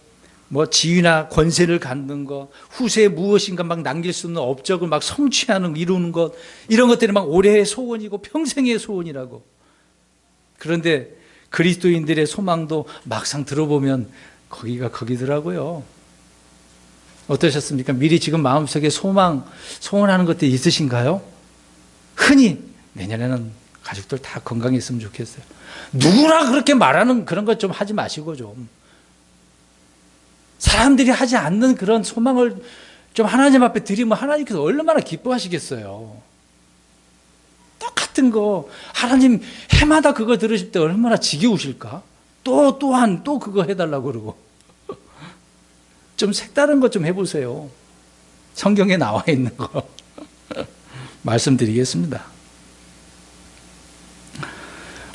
지위나 권세를 갖는 것, 후세에 무엇인가 막 남길 수 없는 업적을 막 성취하는, 이루는 것, 이런 것들이 막 올해의 소원이고 평생의 소원이라고. 그런데 그리스도인들의 소망도 막상 들어보면 거기가 거기더라고요. 어떠셨습니까? 미리 지금 마음속에 소원하는 것들이 있으신가요? 흔히 내년에는 가족들 다 건강했으면 좋겠어요. 누구나 그렇게 말하는 그런 것 좀 하지 마시고 좀. 사람들이 하지 않는 그런 소망을 좀 하나님 앞에 드리면 하나님께서 얼마나 기뻐하시겠어요. 똑같은 거 하나님 해마다 그거 들으실 때 얼마나 지겨우실까? 또한 그거 해달라고 그러고. 좀 색다른 것 좀 해보세요. 성경에 나와 있는 거 말씀드리겠습니다.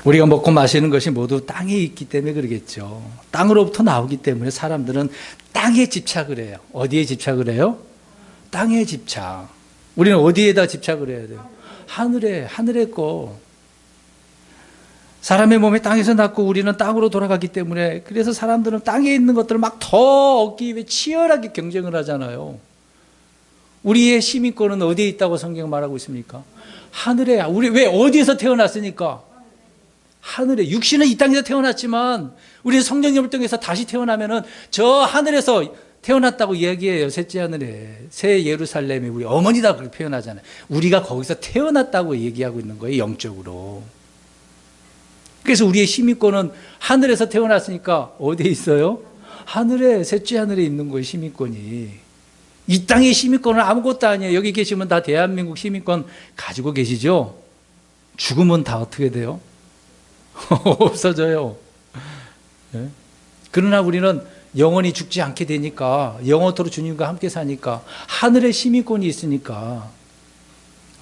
우리가 먹고 마시는 것이 모두 땅에 있기 때문에 그러겠죠. 땅으로부터 나오기 때문에 사람들은 땅에 집착을 해요. 어디에 집착을 해요? 땅에 집착. 우리는 어디에다 집착을 해야 돼요? 하늘에 거. 사람의 몸이 땅에서 났고 우리는 땅으로 돌아가기 때문에, 그래서 사람들은 땅에 있는 것들을 막 더 얻기 위해 치열하게 경쟁을 하잖아요. 우리의 시민권은 어디에 있다고 성경 말하고 있습니까? 하늘에. 우리 왜 어디에서 태어났으니까? 하늘에. 육신은 이 땅에서 태어났지만 우리 성령님을 통해서 다시 태어나면은 저 하늘에서 태어났다고 이야기해요. 셋째 하늘에, 새 예루살렘에 우리 어머니다 그렇게 표현하잖아요. 우리가 거기서 태어났다고 얘기하고 있는 거예요, 영적으로. 그래서 우리의 시민권은 하늘에서 태어났으니까 어디에 있어요? 하늘에, 셋째 하늘에 있는 거예요, 시민권이. 이 땅의 시민권은 아무것도 아니에요. 여기 계시면 다 대한민국 시민권 가지고 계시죠? 죽으면 다 어떻게 돼요? 없어져요. 네? 그러나 우리는 영원히 죽지 않게 되니까, 영원토록 주님과 함께 사니까, 하늘의 시민권이 있으니까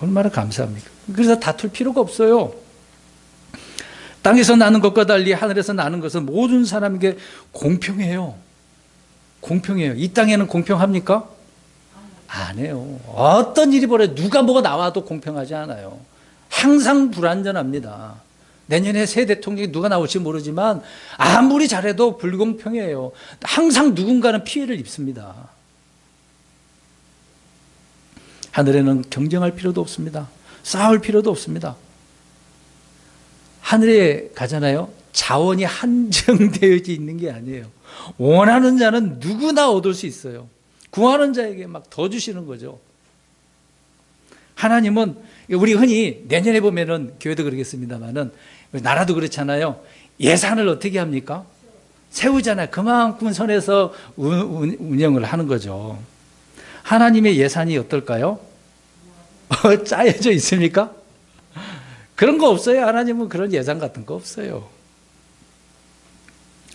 얼마나 감사합니까? 그래서 다툴 필요가 없어요. 땅에서 나는 것과 달리 하늘에서 나는 것은 모든 사람에게 공평해요. 공평해요. 이 땅에는 공평합니까? 안 해요. 어떤 일이 벌어져 누가 뭐가 나와도 공평하지 않아요. 항상 불안전합니다. 내년에 새 대통령이 누가 나올지 모르지만 아무리 잘해도 불공평해요. 항상 누군가는 피해를 입습니다. 하늘에는 경쟁할 필요도 없습니다. 싸울 필요도 없습니다. 하늘에 가잖아요. 자원이 한정되어 있는 게 아니에요. 원하는 자는 누구나 얻을 수 있어요. 구하는 자에게 막 더 주시는 거죠. 하나님은, 우리 흔히 내년에 보면은 교회도 그러겠습니다만은 나라도 그렇잖아요. 예산을 어떻게 합니까? 세우잖아요. 그만큼 선에서 운영을 하는 거죠. 하나님의 예산이 어떨까요? 짜여져 있습니까? 그런 거 없어요. 하나님은 그런 예산 같은 거 없어요.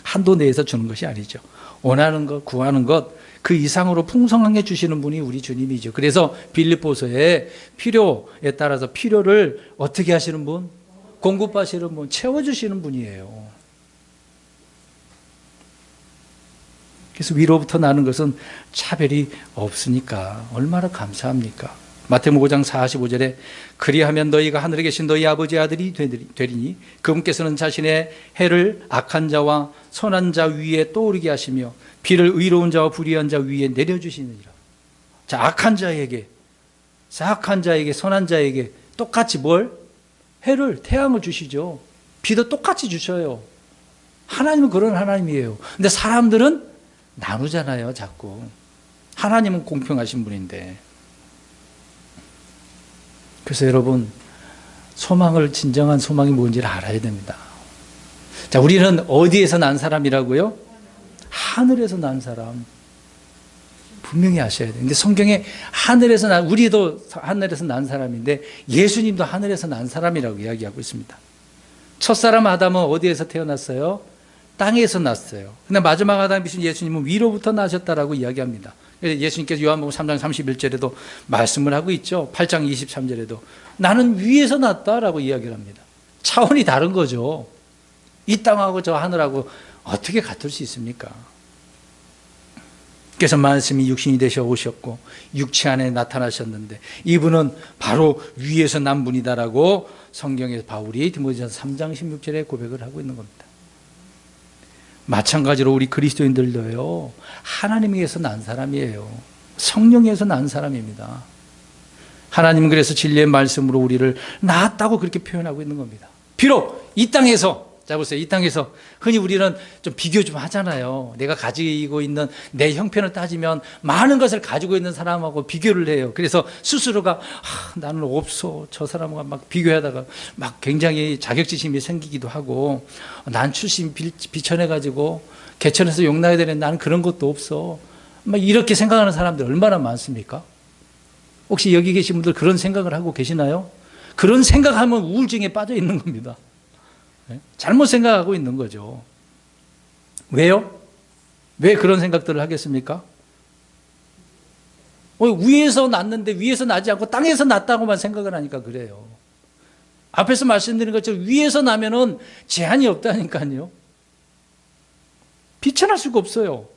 한도 내에서 주는 것이 아니죠. 원하는 것, 구하는 것, 그 이상으로 풍성하게 주시는 분이 우리 주님이죠. 그래서 빌립보서에 필요에 따라서 필요를 어떻게 하시는 분? 공급하시는 분, 채워주시는 분이에요. 그래서 위로부터 나는 것은 차별이 없으니까 얼마나 감사합니까? 마태복음 5장 45절에 그리하면 너희가 하늘에 계신 너희 아버지의 아들이 되리니 그분께서는 자신의 해를 악한 자와 선한 자 위에 떠오르게 하시며 비를 의로운 자와 불의한 자 위에 내려주시느니라. 자, 악한 자에게, 사악한 자에게, 선한 자에게 똑같이 뭘? 해를, 태양을 주시죠. 비도 똑같이 주셔요. 하나님은 그런 하나님이에요. 근데 사람들은 나누잖아요, 자꾸. 하나님은 공평하신 분인데. 그래서 여러분, 소망을, 진정한 소망이 뭔지를 알아야 됩니다. 자, 우리는 어디에서 난 사람이라고요? 하늘에서 난 사람. 분명히 아셔야 돼요. 근데 성경에 하늘에서 난, 우리도 하늘에서 난 사람인데 예수님도 하늘에서 난 사람이라고 이야기하고 있습니다. 첫사람 아담은 어디에서 태어났어요? 땅에서 났어요. 근데 마지막 아담이신 예수님은 위로부터 나셨다라고 이야기합니다. 예수님께서 요한복음 3장 31절에도 말씀을 하고 있죠. 8장 23절에도 나는 위에서 났다라고 이야기를 합니다. 차원이 다른 거죠. 이 땅하고 저 하늘하고 어떻게 같을 수 있습니까? 그래서 말씀이 육신이 되셔 오셨고 육체 안에 나타나셨는데 이분은 바로 위에서 난 분이다라고 성경에서 바울이 디모데전서 3장 16절에 고백을 하고 있는 겁니다. 마찬가지로 우리 그리스도인들도요, 하나님에게서 난 사람이에요. 성령에서 난 사람입니다. 하나님은 그래서 진리의 말씀으로 우리를 낳았다고 그렇게 표현하고 있는 겁니다. 비록 이 땅에서, 자 보세요, 이 땅에서 흔히 우리는 좀 비교 좀 하잖아요. 내가 가지고 있는 내 형편을 따지면 많은 것을 가지고 있는 사람하고 비교를 해요. 그래서 스스로가 나는 없어, 저 사람과 막 비교하다가 막 굉장히 자격지심이 생기기도 하고, 난 출신 비천해가지고 개천에서 용나야 되는 나는 그런 것도 없어, 막 이렇게 생각하는 사람들 얼마나 많습니까? 혹시 여기 계신 분들 그런 생각을 하고 계시나요? 그런 생각하면 우울증에 빠져 있는 겁니다. 잘못 생각하고 있는 거죠. 왜요? 왜 그런 생각들을 하겠습니까? 위에서 났는데 위에서 나지 않고 땅에서 났다고만 생각을 하니까 그래요. 앞에서 말씀드린 것처럼 위에서 나면은 제한이 없다니까요. 비천할 수가 없어요.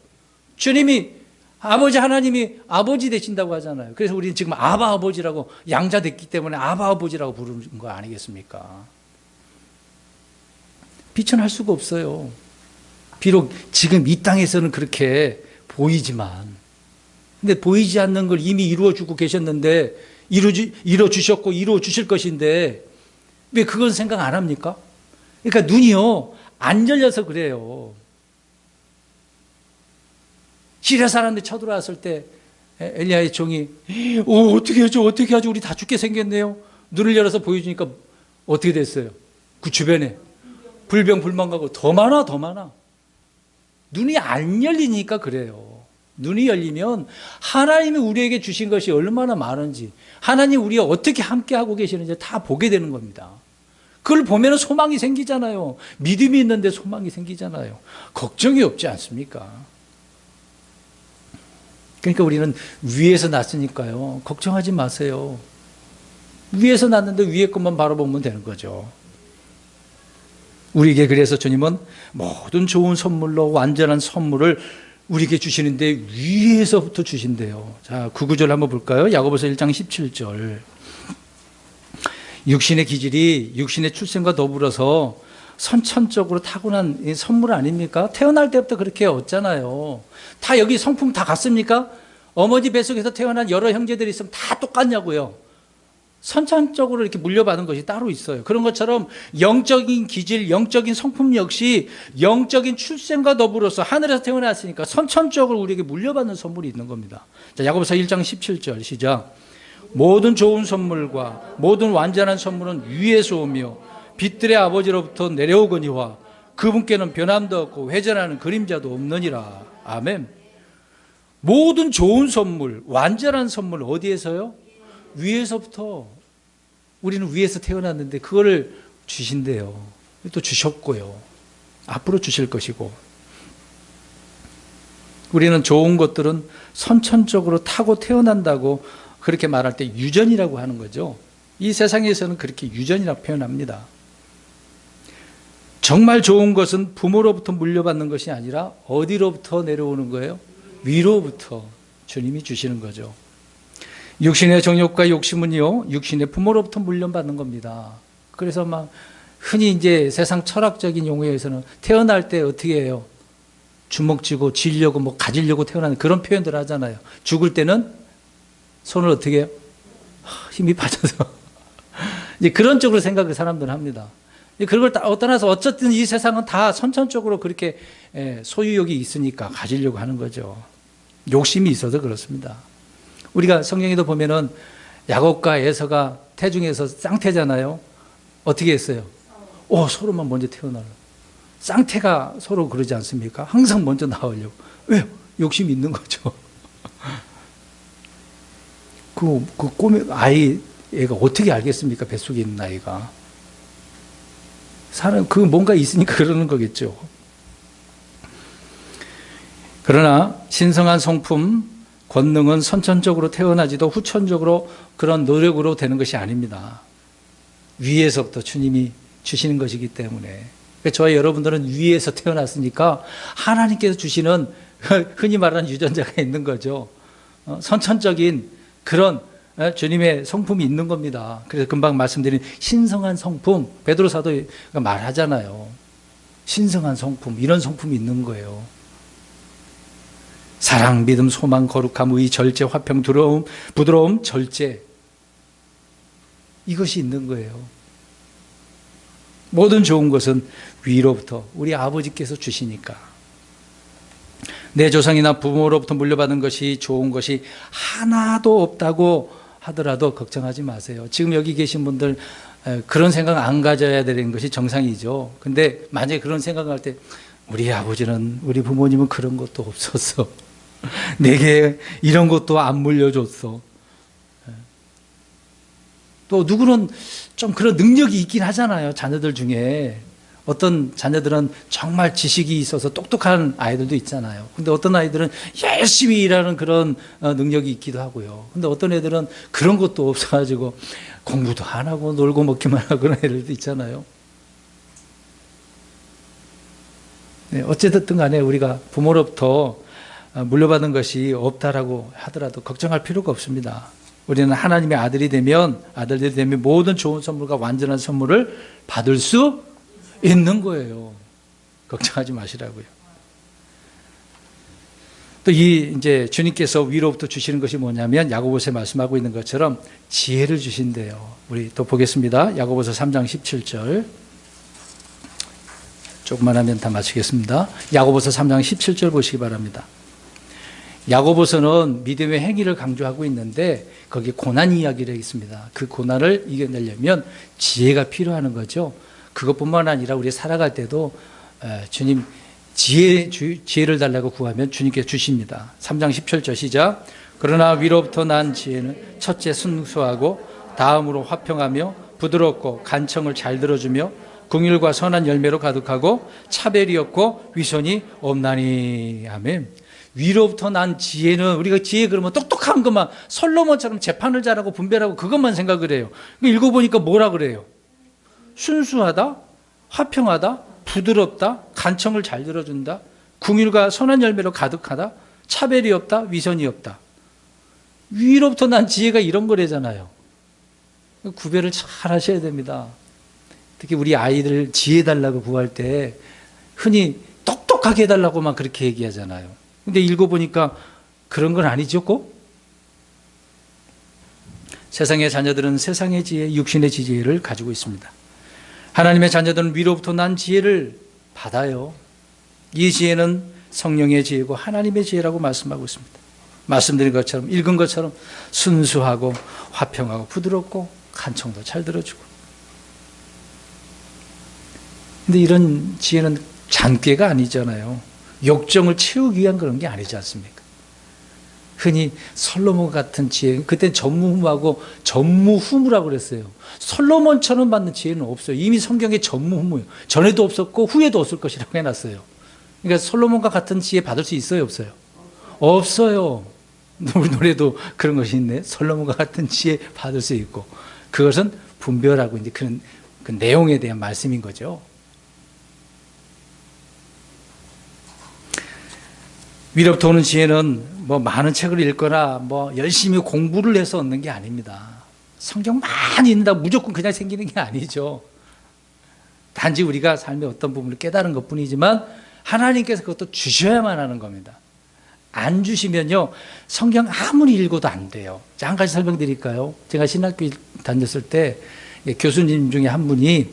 주님이 아버지 하나님이 아버지 되신다고 하잖아요. 그래서 우리는 지금 아바 아버지라고 양자 됐기 때문에 아바 아버지라고 부르는 거 아니겠습니까? 비천할 수가 없어요. 비록 지금 이 땅에서는 그렇게 보이지만, 근데 보이지 않는 걸 이미 이루어주고 계셨는데, 이루어주셨고 이루어주실 것인데 왜 그건 생각 안 합니까? 그러니까 눈이요 안 열려서 그래요. 시리아 사람들이 쳐들어왔을 때 엘리야의 종이 어떻게 하죠? 우리 다 죽게 생겼네요. 눈을 열어서 보여주니까 어떻게 됐어요? 그 주변에 불병불만가고 더 많아. 눈이 안 열리니까 그래요. 눈이 열리면 하나님이 우리에게 주신 것이 얼마나 많은지, 하나님 우리가 어떻게 함께하고 계시는지 다 보게 되는 겁니다. 그걸 보면 소망이 생기잖아요. 믿음이 있는데 소망이 생기잖아요. 걱정이 없지 않습니까? 그러니까 우리는 위에서 났으니까요. 걱정하지 마세요. 위에서 났는데 위에 것만 바라보면 되는 거죠. 우리에게 그래서 주님은 모든 좋은 선물로 완전한 선물을 우리에게 주시는데 위에서부터 주신대요. 자, 9구절 한번 볼까요? 야고보서 1장 17절. 육신의 기질이 육신의 출생과 더불어서 선천적으로 타고난 선물 아닙니까? 태어날 때부터 그렇게 얻잖아요. 다 여기 성품 다 같습니까? 어머니 뱃속에서 태어난 여러 형제들이 있으면 다 똑같냐고요. 선천적으로 이렇게 물려받은 것이 따로 있어요. 그런 것처럼 영적인 기질, 영적인 성품 역시 영적인 출생과 더불어서 하늘에서 태어났으니까 선천적으로 우리에게 물려받는 선물이 있는 겁니다. 자, 야고보서 1장 17절 시작. 모든 좋은 선물과 모든 완전한 선물은 위에서 오며 빛들의 아버지로부터 내려오거니와 그분께는 변함도 없고 회전하는 그림자도 없느니라. 아멘. 모든 좋은 선물, 완전한 선물 어디에서요? 위에서부터. 우리는 위에서 태어났는데 그거를 주신대요. 또 주셨고요. 앞으로 주실 것이고. 우리는 좋은 것들은 선천적으로 타고 태어난다고 그렇게 말할 때 유전이라고 하는 거죠. 이 세상에서는 그렇게 유전이라고 표현합니다. 정말 좋은 것은 부모로부터 물려받는 것이 아니라 어디로부터 내려오는 거예요? 위로부터 주님이 주시는 거죠. 육신의 정욕과 욕심은요, 육신의 부모로부터 물려받는 겁니다. 그래서 막 흔히 이제 세상 철학적인 용어에서는 태어날 때 어떻게 해요? 주먹 쥐고 쥐려고 뭐 가지려고 태어나는 그런 표현들 하잖아요. 죽을 때는 손을 어떻게 해요? 힘이 빠져서. 이제 그런 쪽으로 생각을 사람들은 합니다. 그걸 떠나서 어쨌든 이 세상은 다 선천적으로 그렇게 소유욕이 있으니까 가지려고 하는 거죠. 욕심이 있어서 그렇습니다. 우리가 성경에도 보면은 야곱과 에서가 태중에서 쌍태잖아요. 어떻게 했어요? 서로만 먼저 태어나려. 쌍태가 서로 그러지 않습니까? 항상 먼저 나오려고. 왜요? 욕심이 있는 거죠. 그 꼬매 애가 어떻게 알겠습니까? 뱃속에 있는 아이가. 사람, 뭔가 있으니까 그러는 거겠죠. 그러나 신성한 성품, 권능은 선천적으로 태어나지도 후천적으로 그런 노력으로 되는 것이 아닙니다. 위에서부터 주님이 주시는 것이기 때문에. 저와 여러분들은 위에서 태어났으니까 하나님께서 주시는 흔히 말하는 유전자가 있는 거죠. 선천적인 그런 주님의 성품이 있는 겁니다. 그래서 금방 말씀드린 신성한 성품, 베드로 사도가 말하잖아요. 신성한 성품, 이런 성품이 있는 거예요. 사랑, 믿음, 소망, 거룩함, 의, 절제, 화평, 부드러움, 절제. 이것이 있는 거예요. 모든 좋은 것은 위로부터 우리 아버지께서 주시니까. 내 조상이나 부모로부터 물려받은 것이 좋은 것이 하나도 없다고 하더라도 걱정하지 마세요. 지금 여기 계신 분들 그런 생각 안 가져야 되는 것이 정상이죠. 근데 만약에 그런 생각을 할 때 우리 아버지는, 우리 부모님은 그런 것도 없었어. 내게 이런 것도 안 물려줬어. 또 누구는 좀 그런 능력이 있긴 하잖아요. 자녀들 중에. 어떤 자녀들은 정말 지식이 있어서 똑똑한 아이들도 있잖아요. 근데 어떤 아이들은 열심히 일하는 그런 능력이 있기도 하고요. 근데 어떤 애들은 그런 것도 없어가지고 공부도 안 하고 놀고 먹기만 하고 그런 애들도 있잖아요. 네, 어쨌든 간에 우리가 부모로부터 물려받은 것이 없다라고 하더라도 걱정할 필요가 없습니다. 우리는 하나님의 아들이 되면, 아들들이 되면 모든 좋은 선물과 완전한 선물을 받을 수 있는 거예요. 걱정하지 마시라고요. 또 이제 주님께서 위로부터 주시는 것이 뭐냐면 야고보서에 말씀하고 있는 것처럼 지혜를 주신대요. 우리 또 보겠습니다. 야고보서 3장 17절. 조금만 하면 다 마치겠습니다. 야고보서 3장 17절 보시기 바랍니다. 야고보서는 믿음의 행위를 강조하고 있는데 거기 고난 이야기를 있습니다. 그 고난을 이겨내려면 지혜가 필요한 거죠. 그것뿐만 아니라 우리 살아갈 때도 주님 지혜를 달라고 구하면 주님께 주십니다. 3장 17절 시작. 그러나 위로부터 난 지혜는 첫째 순수하고 다음으로 화평하며 부드럽고 간청을 잘 들어주며 긍휼과 선한 열매로 가득하고 차별이 없고 위선이 없나니. 아멘. 위로부터 난 지혜는, 우리가 지혜 그러면 똑똑한 것만, 솔로몬처럼 재판을 잘하고 분별하고 그것만 생각을 해요. 읽어보니까 뭐라 그래요? 순수하다, 화평하다, 부드럽다, 간청을 잘 들어준다, 긍휼과 선한 열매로 가득하다, 차별이 없다, 위선이 없다. 위로부터 난 지혜가 이런 거래잖아요. 구별을 잘 하셔야 됩니다. 특히 우리 아이들 지혜 달라고 구할 때 흔히 똑똑하게 해달라고만 그렇게 얘기하잖아요. 근데 읽어보니까 그런 건 아니죠, 꼭? 세상의 자녀들은 세상의 지혜, 육신의 지혜를 가지고 있습니다. 하나님의 자녀들은 위로부터 난 지혜를 받아요. 이 지혜는 성령의 지혜고 하나님의 지혜라고 말씀하고 있습니다. 말씀드린 것처럼, 읽은 것처럼 순수하고 화평하고 부드럽고 간청도 잘 들어주고. 근데 이런 지혜는 잔꾀가 아니잖아요. 욕정을 채우기 위한 그런 게 아니지 않습니까? 흔히 솔로몬 같은 지혜, 그때 전무후무하고 전무후무라고 그랬어요. 솔로몬처럼 받는 지혜는 없어요. 이미 성경에 전무후무예요. 전에도 없었고 후에도 없을 것이라고 해놨어요. 그러니까 솔로몬과 같은 지혜 받을 수 있어요, 없어요? 없어요. 우리 노래도 그런 것이 있네. 솔로몬과 같은 지혜 받을 수 있고, 그것은 분별하고 이제 그런 그 내용에 대한 말씀인 거죠. 위로부터 오는 지혜는 뭐 많은 책을 읽거나 뭐 열심히 공부를 해서 얻는 게 아닙니다. 성경 많이 읽는다 무조건 그냥 생기는 게 아니죠. 단지 우리가 삶의 어떤 부분을 깨달은 것뿐이지만 하나님께서 그것도 주셔야만 하는 겁니다. 안 주시면요, 성경 아무리 읽어도 안 돼요. 자, 한 가지 설명드릴까요? 제가 신학교 다녔을 때 교수님 중에 한 분이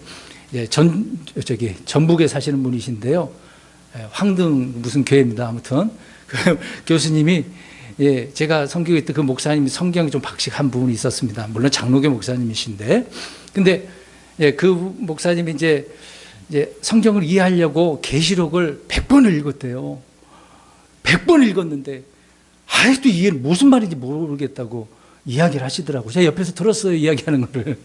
전북에 사시는 분이신데요. 황등 무슨 교회입니다. 아무튼 그 교수님이, 제가 성교회 때 그 목사님이 성경이 좀 박식한 부분이 있었습니다. 물론 장로교 목사님이신데, 근데 그 목사님이 이제 성경을 이해하려고 계시록을 100번을 읽었대요. 100번 읽었는데 아직도 이해를 무슨 말인지 모르겠다고 이야기를 하시더라고요. 제가 옆에서 들었어요, 이야기하는 거를.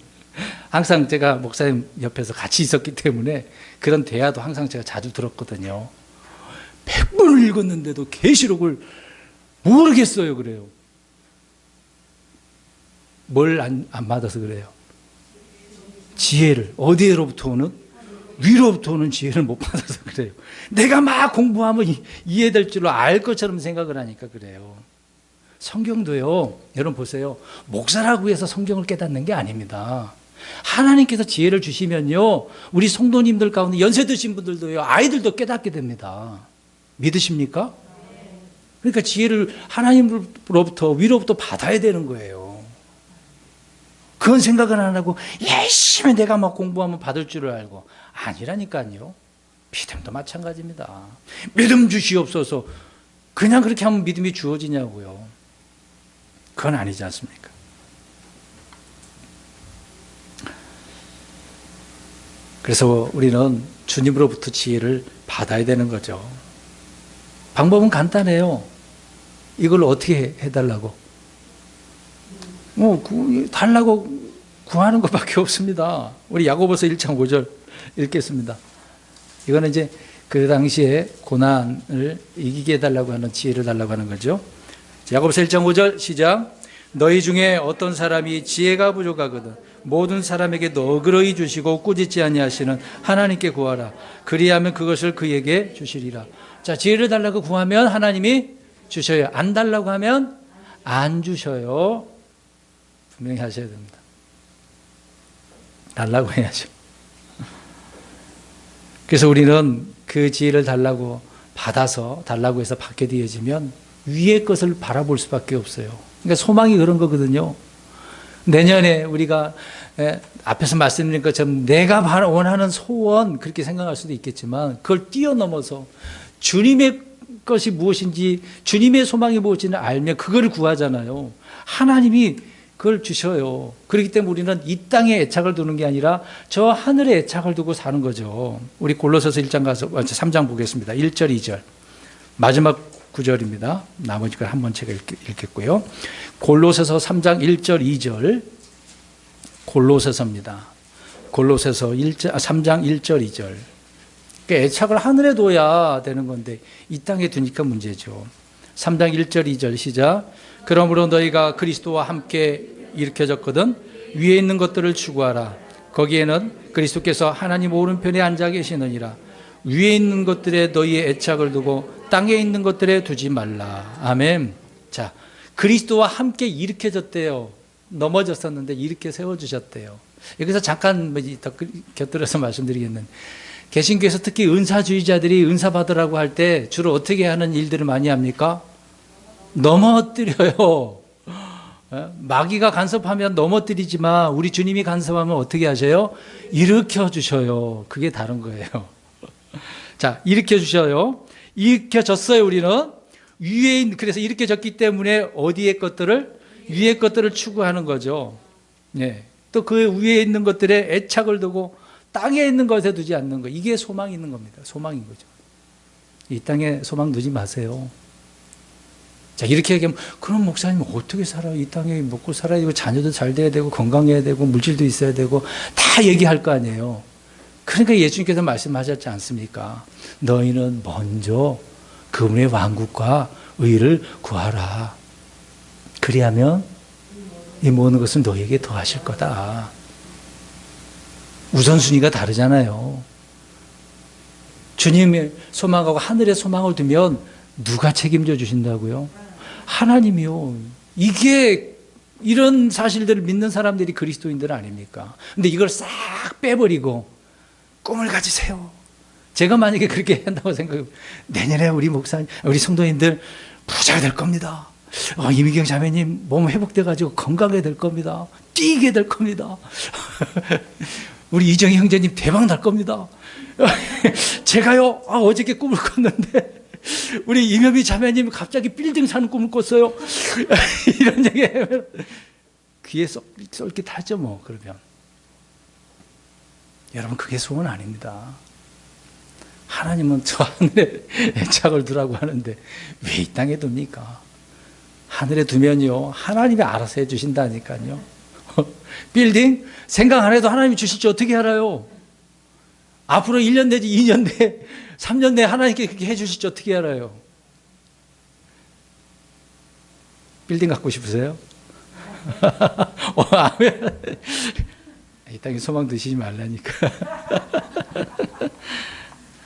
항상 제가 목사님 옆에서 같이 있었기 때문에 그런 대화도 항상 제가 자주 들었거든요. 100번을 읽었는데도 계시록을 모르겠어요, 그래요. 뭘 안 받아서 그래요? 지혜를. 어디로부터 오는? 위로부터 오는 지혜를 못 받아서 그래요. 내가 막 공부하면 이해될 줄로 알 것처럼 생각을 하니까 그래요. 성경도요, 여러분 보세요. 목사라고 해서 성경을 깨닫는 게 아닙니다. 하나님께서 지혜를 주시면요, 우리 성도님들 가운데 연세 드신 분들도요, 아이들도 깨닫게 됩니다. 믿으십니까? 그러니까 지혜를 하나님으로부터, 위로부터 받아야 되는 거예요. 그건 생각을 안 하고 열심히 내가 막 공부하면 받을 줄을 알고, 아니라니까요. 믿음도 마찬가지입니다. 믿음 주시옵소서. 그냥 그렇게 하면 믿음이 주어지냐고요. 그건 아니지 않습니까? 그래서 우리는 주님으로부터 지혜를 받아야 되는 거죠. 방법은 간단해요. 이걸 어떻게 해달라고? 달라고 구하는 것밖에 없습니다. 우리 야고보서 1장 5절 읽겠습니다. 이거는 이제 그 당시에 고난을 이기게 해달라고 하는 지혜를 달라고 하는 거죠. 야고보서 1장 5절 시작. 너희 중에 어떤 사람이 지혜가 부족하거든 모든 사람에게 너그러이 주시고 꾸짖지 아니하시는 하나님께 구하라. 그리하면 그것을 그에게 주시리라. 자, 지혜를 달라고 구하면 하나님이 주셔요. 안 달라고 하면 안 주셔요. 분명히 하셔야 됩니다. 달라고 해야죠. 그래서 우리는 그 지혜를 달라고 받아서 달라고 해서 받게 되어지면 위의 것을 바라볼 수밖에 없어요. 그러니까 소망이 그런 거거든요. 내년에 우리가 앞에서 말씀드린 것처럼 내가 원하는 소원 그렇게 생각할 수도 있겠지만 그걸 뛰어넘어서 주님의 것이 무엇인지 주님의 소망이 무엇인지 알면 그걸 구하잖아요. 하나님이 그걸 주셔요. 그렇기 때문에 우리는 이 땅에 애착을 두는 게 아니라 저 하늘에 애착을 두고 사는 거죠. 우리 골로새서 1장 가서 3장 보겠습니다. 1절 2절 마지막 구절입니다. 나머지 걸 한번 제가 읽겠고요. 골로새서 3장 1절 2절 골로새서입니다. 골로새서 3장 1절 2절 그러니까 애착을 하늘에 둬야 되는 건데 이 땅에 두니까 문제죠. 3장 1절 2절 시작. 그러므로 너희가 그리스도와 함께 일으켜졌거든 위에 있는 것들을 추구하라. 거기에는 그리스도께서 하나님 오른편에 앉아 계시느니라. 위에 있는 것들에 너희의 애착을 두고 땅에 있는 것들에 두지 말라. 아멘. 자, 그리스도와 함께 일으켜졌대요. 넘어졌었는데 이렇게 세워주셨대요. 여기서 잠깐 곁들여서 말씀드리겠는데 개신교에서 특히 은사주의자들이 은사 받으라고 할 때 주로 어떻게 하는 일들을 많이 합니까? 넘어뜨려요. 마귀가 간섭하면 넘어뜨리지만 우리 주님이 간섭하면 어떻게 하셔요? 일으켜 주셔요. 그게 다른 거예요. 자, 일으켜 주셔요. 일으켜졌어요. 우리는 위에 그래서 일으켜졌기 때문에 어디의 것들을 위의 것들을 추구하는 거죠. 예. 또 그 위에 있는 것들에 애착을 두고 땅에 있는 것에 두지 않는 거. 이게 소망이 있는 겁니다. 소망인 거죠. 이 땅에 소망 두지 마세요. 자, 이렇게 얘기하면 그럼 목사님 어떻게 살아요? 이 땅에 먹고 살아야 되고 자녀도 잘 돼야 되고 건강해야 되고 물질도 있어야 되고 다 얘기할 거 아니에요. 그러니까 예수님께서 말씀하셨지 않습니까? 너희는 먼저 그분의 왕국과 의를 구하라. 그리하면 이 모든 것은 너희에게 더하실 거다. 우선순위가 다르잖아요. 주님의 소망하고 하늘의 소망을 두면 누가 책임져 주신다고요? 하나님이요. 이게 이런 사실들을 믿는 사람들이 그리스도인들 아닙니까? 근데 이걸 싹 빼버리고 꿈을 가지세요. 제가 만약에 그렇게 한다고 생각해요. 내년에 우리 목사님, 우리 성도님들 부자가 될 겁니다. 이미경 자매님 몸 회복돼가지고 건강하게 될 겁니다. 뛰게 될 겁니다. 우리 이정희 형제님 대박 날 겁니다. 제가요, 어저께 꿈을 꿨는데 우리 이명희 자매님 갑자기 빌딩 사는 꿈을 꿨어요. 이런 얘기 하면 귀에 쏠깃하죠 뭐. 그러면 여러분 그게 소원 아닙니다. 하나님은 저 하늘에 애착을 두라고 하는데 왜 이 땅에 둡니까? 하늘에 두면요 하나님이 알아서 해주신다니까요. 빌딩 생각 안 해도 하나님이 주실지 어떻게 알아요? 앞으로 1년 내지 2년 내 3년 내에 하나님께 그렇게 해주실지 어떻게 알아요? 빌딩 갖고 싶으세요? 아멘. 이 땅에 소망 두시지 말라니까.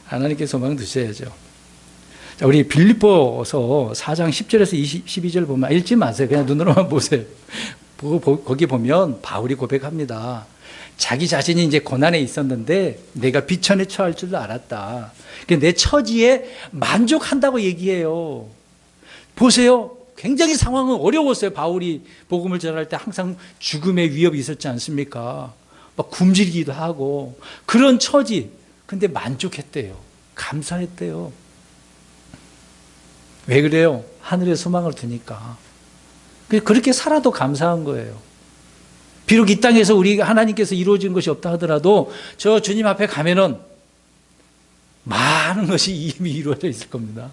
하나님께 소망 두셔야죠. 자, 우리 빌립보서 4장 10절에서 12절 보면 읽지 마세요. 그냥 눈으로만 보세요. 거기 보면 바울이 고백합니다. 자기 자신이 이제 고난에 있었는데 내가 비천에 처할 줄도 알았다. 내 처지에 만족한다고 얘기해요. 보세요. 굉장히 상황은 어려웠어요. 바울이 복음을 전할 때 항상 죽음의 위협이 있었지 않습니까? 막 굶주리기도 하고 그런 처지. 근데 만족했대요. 감사했대요. 왜 그래요? 하늘에 소망을 두니까. 그렇게 살아도 감사한 거예요. 비록 이 땅에서 우리 하나님께서 이루어진 것이 없다 하더라도 저 주님 앞에 가면은 많은 것이 이미 이루어져 있을 겁니다.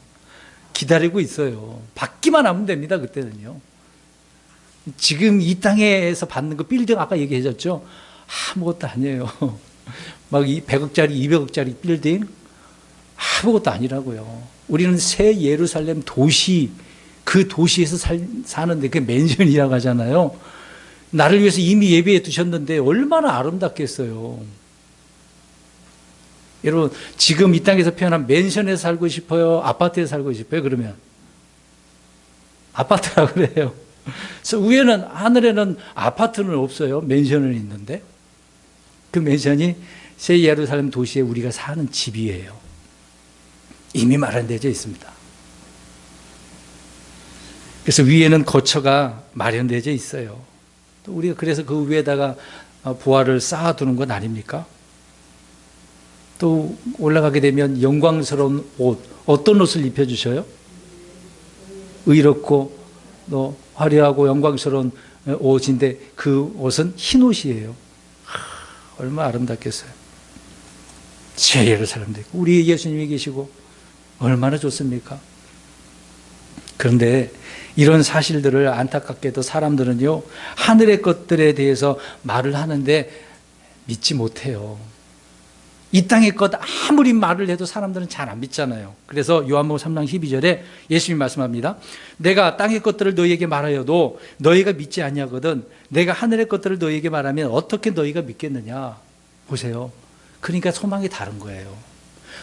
기다리고 있어요. 받기만 하면 됩니다. 그때는요. 지금 이 땅에서 받는 그 빌딩 아까 얘기해줬죠? 아무것도 아니에요. 막 100억짜리, 200억짜리 빌딩 아무것도 아니라고요. 우리는 새 예루살렘 도시, 그 도시에서 사는데 그게 맨션이라고 하잖아요. 나를 위해서 이미 예배해 두셨는데 얼마나 아름답겠어요. 여러분, 지금 이 땅에서 태어난 맨션에 살고 싶어요? 아파트에 살고 싶어요? 그러면 아파트라고 그래요. 그래서 위에는, 하늘에는 아파트는 없어요. 맨션은 있는데 그 맨션이 새 예루살렘 도시에 우리가 사는 집이에요. 이미 마련되어 있습니다. 그래서 위에는 거처가 마련되어 있어요. 또 우리가 그래서 그 위에다가 보화를 쌓아두는 건 아닙니까? 또 올라가게 되면 영광스러운 옷, 어떤 옷을 입혀주셔요? 의롭고 또 화려하고 영광스러운 옷인데 그 옷은 흰 옷이에요. 얼마나 아름답겠어요. 새 예루살렘도 있고 우리 예수님이 계시고 얼마나 좋습니까? 그런데 이런 사실들을 안타깝게도 사람들은요, 하늘의 것들에 대해서 말을 하는데 믿지 못해요. 이 땅의 것 아무리 말을 해도 사람들은 잘 안 믿잖아요. 그래서 요한복음 3장 12절에 예수님이 말씀합니다. 내가 땅의 것들을 너희에게 말하여도 너희가 믿지 아니하거든 내가 하늘의 것들을 너희에게 말하면 어떻게 너희가 믿겠느냐. 보세요. 그러니까 소망이 다른 거예요.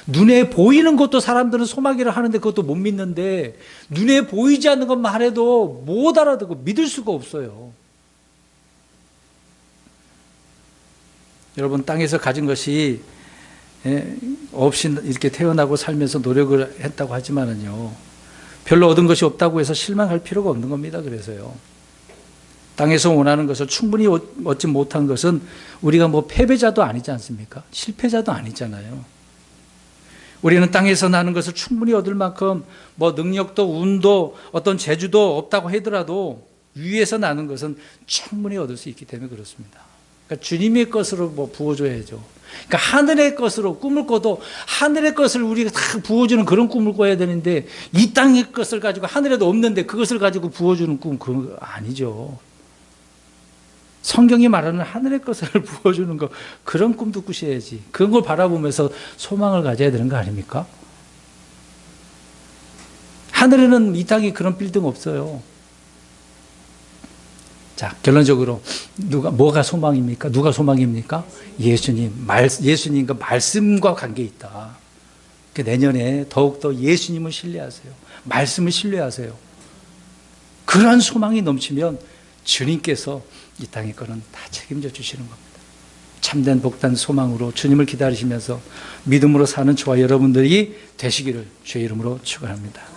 눈에 보이는 것도 사람들은 소망이라 하는데 그것도 못 믿는데 눈에 보이지 않는 것만 해도 못 알아듣고 믿을 수가 없어요. 여러분, 땅에서 가진 것이 없이 이렇게 태어나고 살면서 노력을 했다고 하지만은요, 별로 얻은 것이 없다고 해서 실망할 필요가 없는 겁니다. 그래서요, 땅에서 원하는 것을 충분히 얻지 못한 것은 우리가 뭐 패배자도 아니지 않습니까? 실패자도 아니잖아요. 우리는 땅에서 나는 것을 충분히 얻을 만큼 뭐 능력도 운도 어떤 재주도 없다고 하더라도 위에서 나는 것은 충분히 얻을 수 있기 때문에 그렇습니다. 그러니까 주님의 것으로 뭐 부어줘야죠. 그러니까 하늘의 것으로 꿈을 꿔도 하늘의 것을 우리가 다 부어주는 그런 꿈을 꿔야 되는데 이 땅의 것을 가지고 하늘에도 없는데 그것을 가지고 부어주는 꿈, 그거 아니죠. 성경이 말하는 하늘의 것을 부어주는 거, 그런 꿈도 꾸셔야지. 그런 걸 바라보면서 소망을 가져야 되는 거 아닙니까? 하늘에는 이 땅에 그런 빌딩 없어요. 자, 결론적으로 뭐가 소망입니까? 누가 소망입니까? 예수님과 말씀과 관계 있다. 내년에 더욱더 예수님을 신뢰하세요. 말씀을 신뢰하세요. 그러한 소망이 넘치면 주님께서 이 땅의 거는 다 책임져 주시는 겁니다. 참된 복된 소망으로 주님을 기다리시면서 믿음으로 사는 저와 여러분들이 되시기를 주의 이름으로 축원합니다.